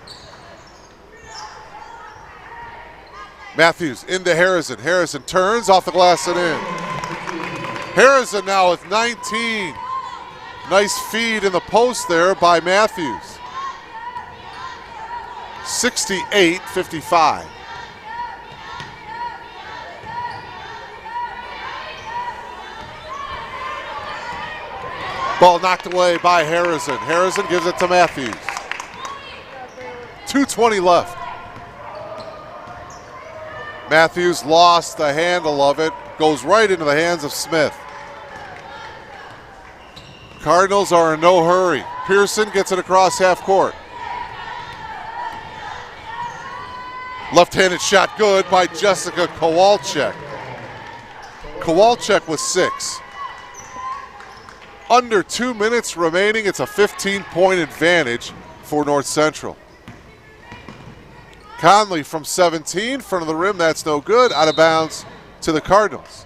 Matthews into Harrison. Harrison turns off the glass and in. Harrison now with 19. Nice feed in the post there by Matthews. 68-55. Ball knocked away by Harrison. Harrison gives it to Matthews. 2:20 left. Matthews lost the handle of it. Goes right into the hands of Smith. Cardinals are in no hurry. Pearson gets it across half court. Left-handed shot good by Jessica Kowalczyk. Kowalczyk with 6. under 2 minutes remaining. It's a 15-point advantage for North Central. Conley from 17, front of the rim, that's no good. Out of bounds to the Cardinals.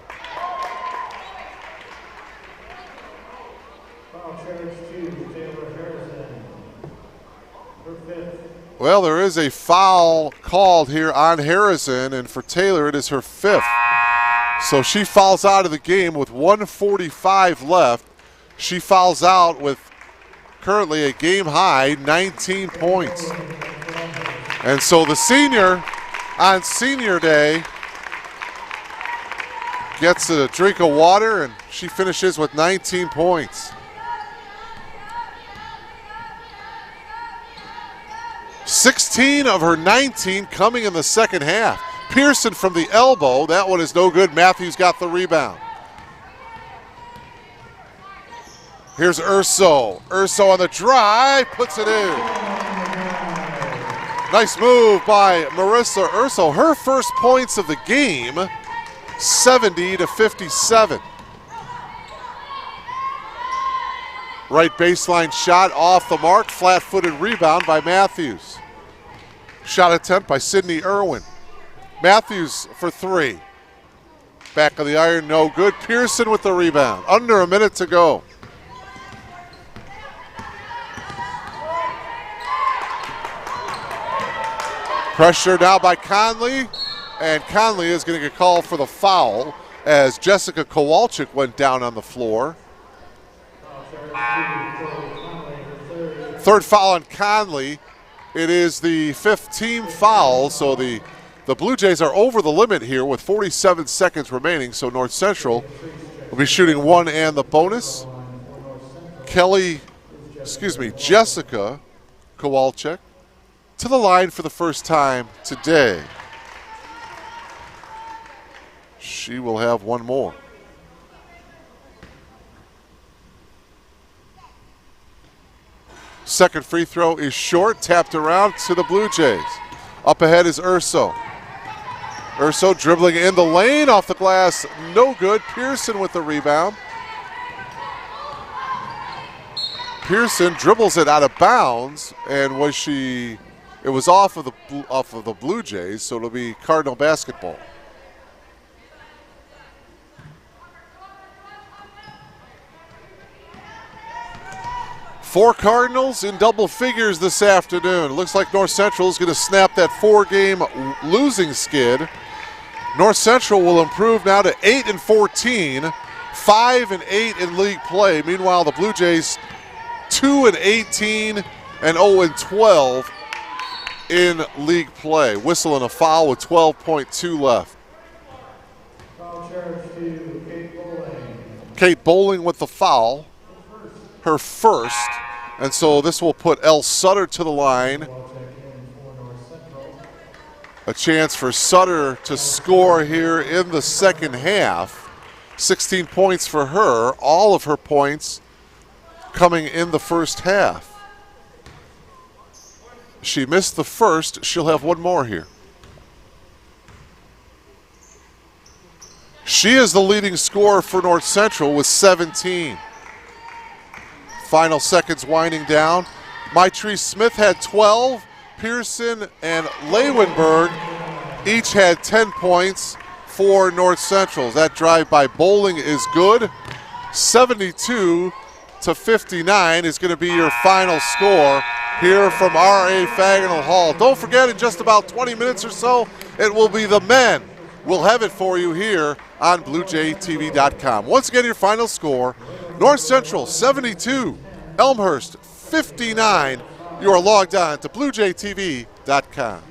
Well, there is a foul called here on Harrison, and for Taylor it is her 5th. So she fouls out of the game with 1:45 left. She fouls out with currently a game high 19 points. And so the senior on senior day gets a drink of water, and she finishes with 19 points. 16 of her 19 coming in the second half. Pearson from the elbow. That one is no good. Matthews got the rebound. Here's Urso. Urso on the drive, puts it in. Nice move by Marissa Urso. Her first points of the game, 70-57. Right baseline shot off the mark, flat-footed rebound by Matthews. Shot attempt by Sydney Irwin. Matthews for 3. Back of the iron, no good. Pearson with the rebound. Under a minute to go. Pressure now by Conley, and Conley is going to get called for the foul as Jessica Kowalczyk went down on the floor. Third foul on Conley. It is the 5th team foul, so the Blue Jays are over the limit here with 47 seconds remaining, so North Central will be shooting 1 and the bonus. Jessica Kowalczyk to the line for the first time today. She will have one more. Second free throw is short, tapped around to the Blue Jays. Up ahead is Urso. Urso dribbling in the lane, off the glass, no good. Pearson with the rebound. Pearson dribbles it out of bounds, and it was off of the Blue Jays, so it'll be Cardinal basketball. Four Cardinals in double figures this afternoon. Looks like North Central is going to snap that 4-game losing skid. North Central will improve now to 8-14, 5-8 in league play. Meanwhile, the Blue Jays 2-18 and 0-12 in league play. Whistle and a foul with 12.2 left. Foul charge to Kate Bowling. Kate Bowling with the foul, her first, and so this will put Elle Sutter to the line. A chance for Sutter to score here in the second half. 16 points for her, all of her points coming in the first half. She missed the first, she'll have one more here. She is the leading scorer for North Central with 17. Final seconds winding down. Maitree Smith had 12. Pearson and Leeuwenberg each had 10 points for North Central. That drive by Bowling is good. 72-59 is going to be your final score here from R.A. Fagnall Hall. Don't forget, in just about 20 minutes or so, it will be the men. We'll have it for you here on BlueJayTV.com. Once again, your final score, North Central 72, Elmhurst 59. You are logged on to BlueJayTV.com.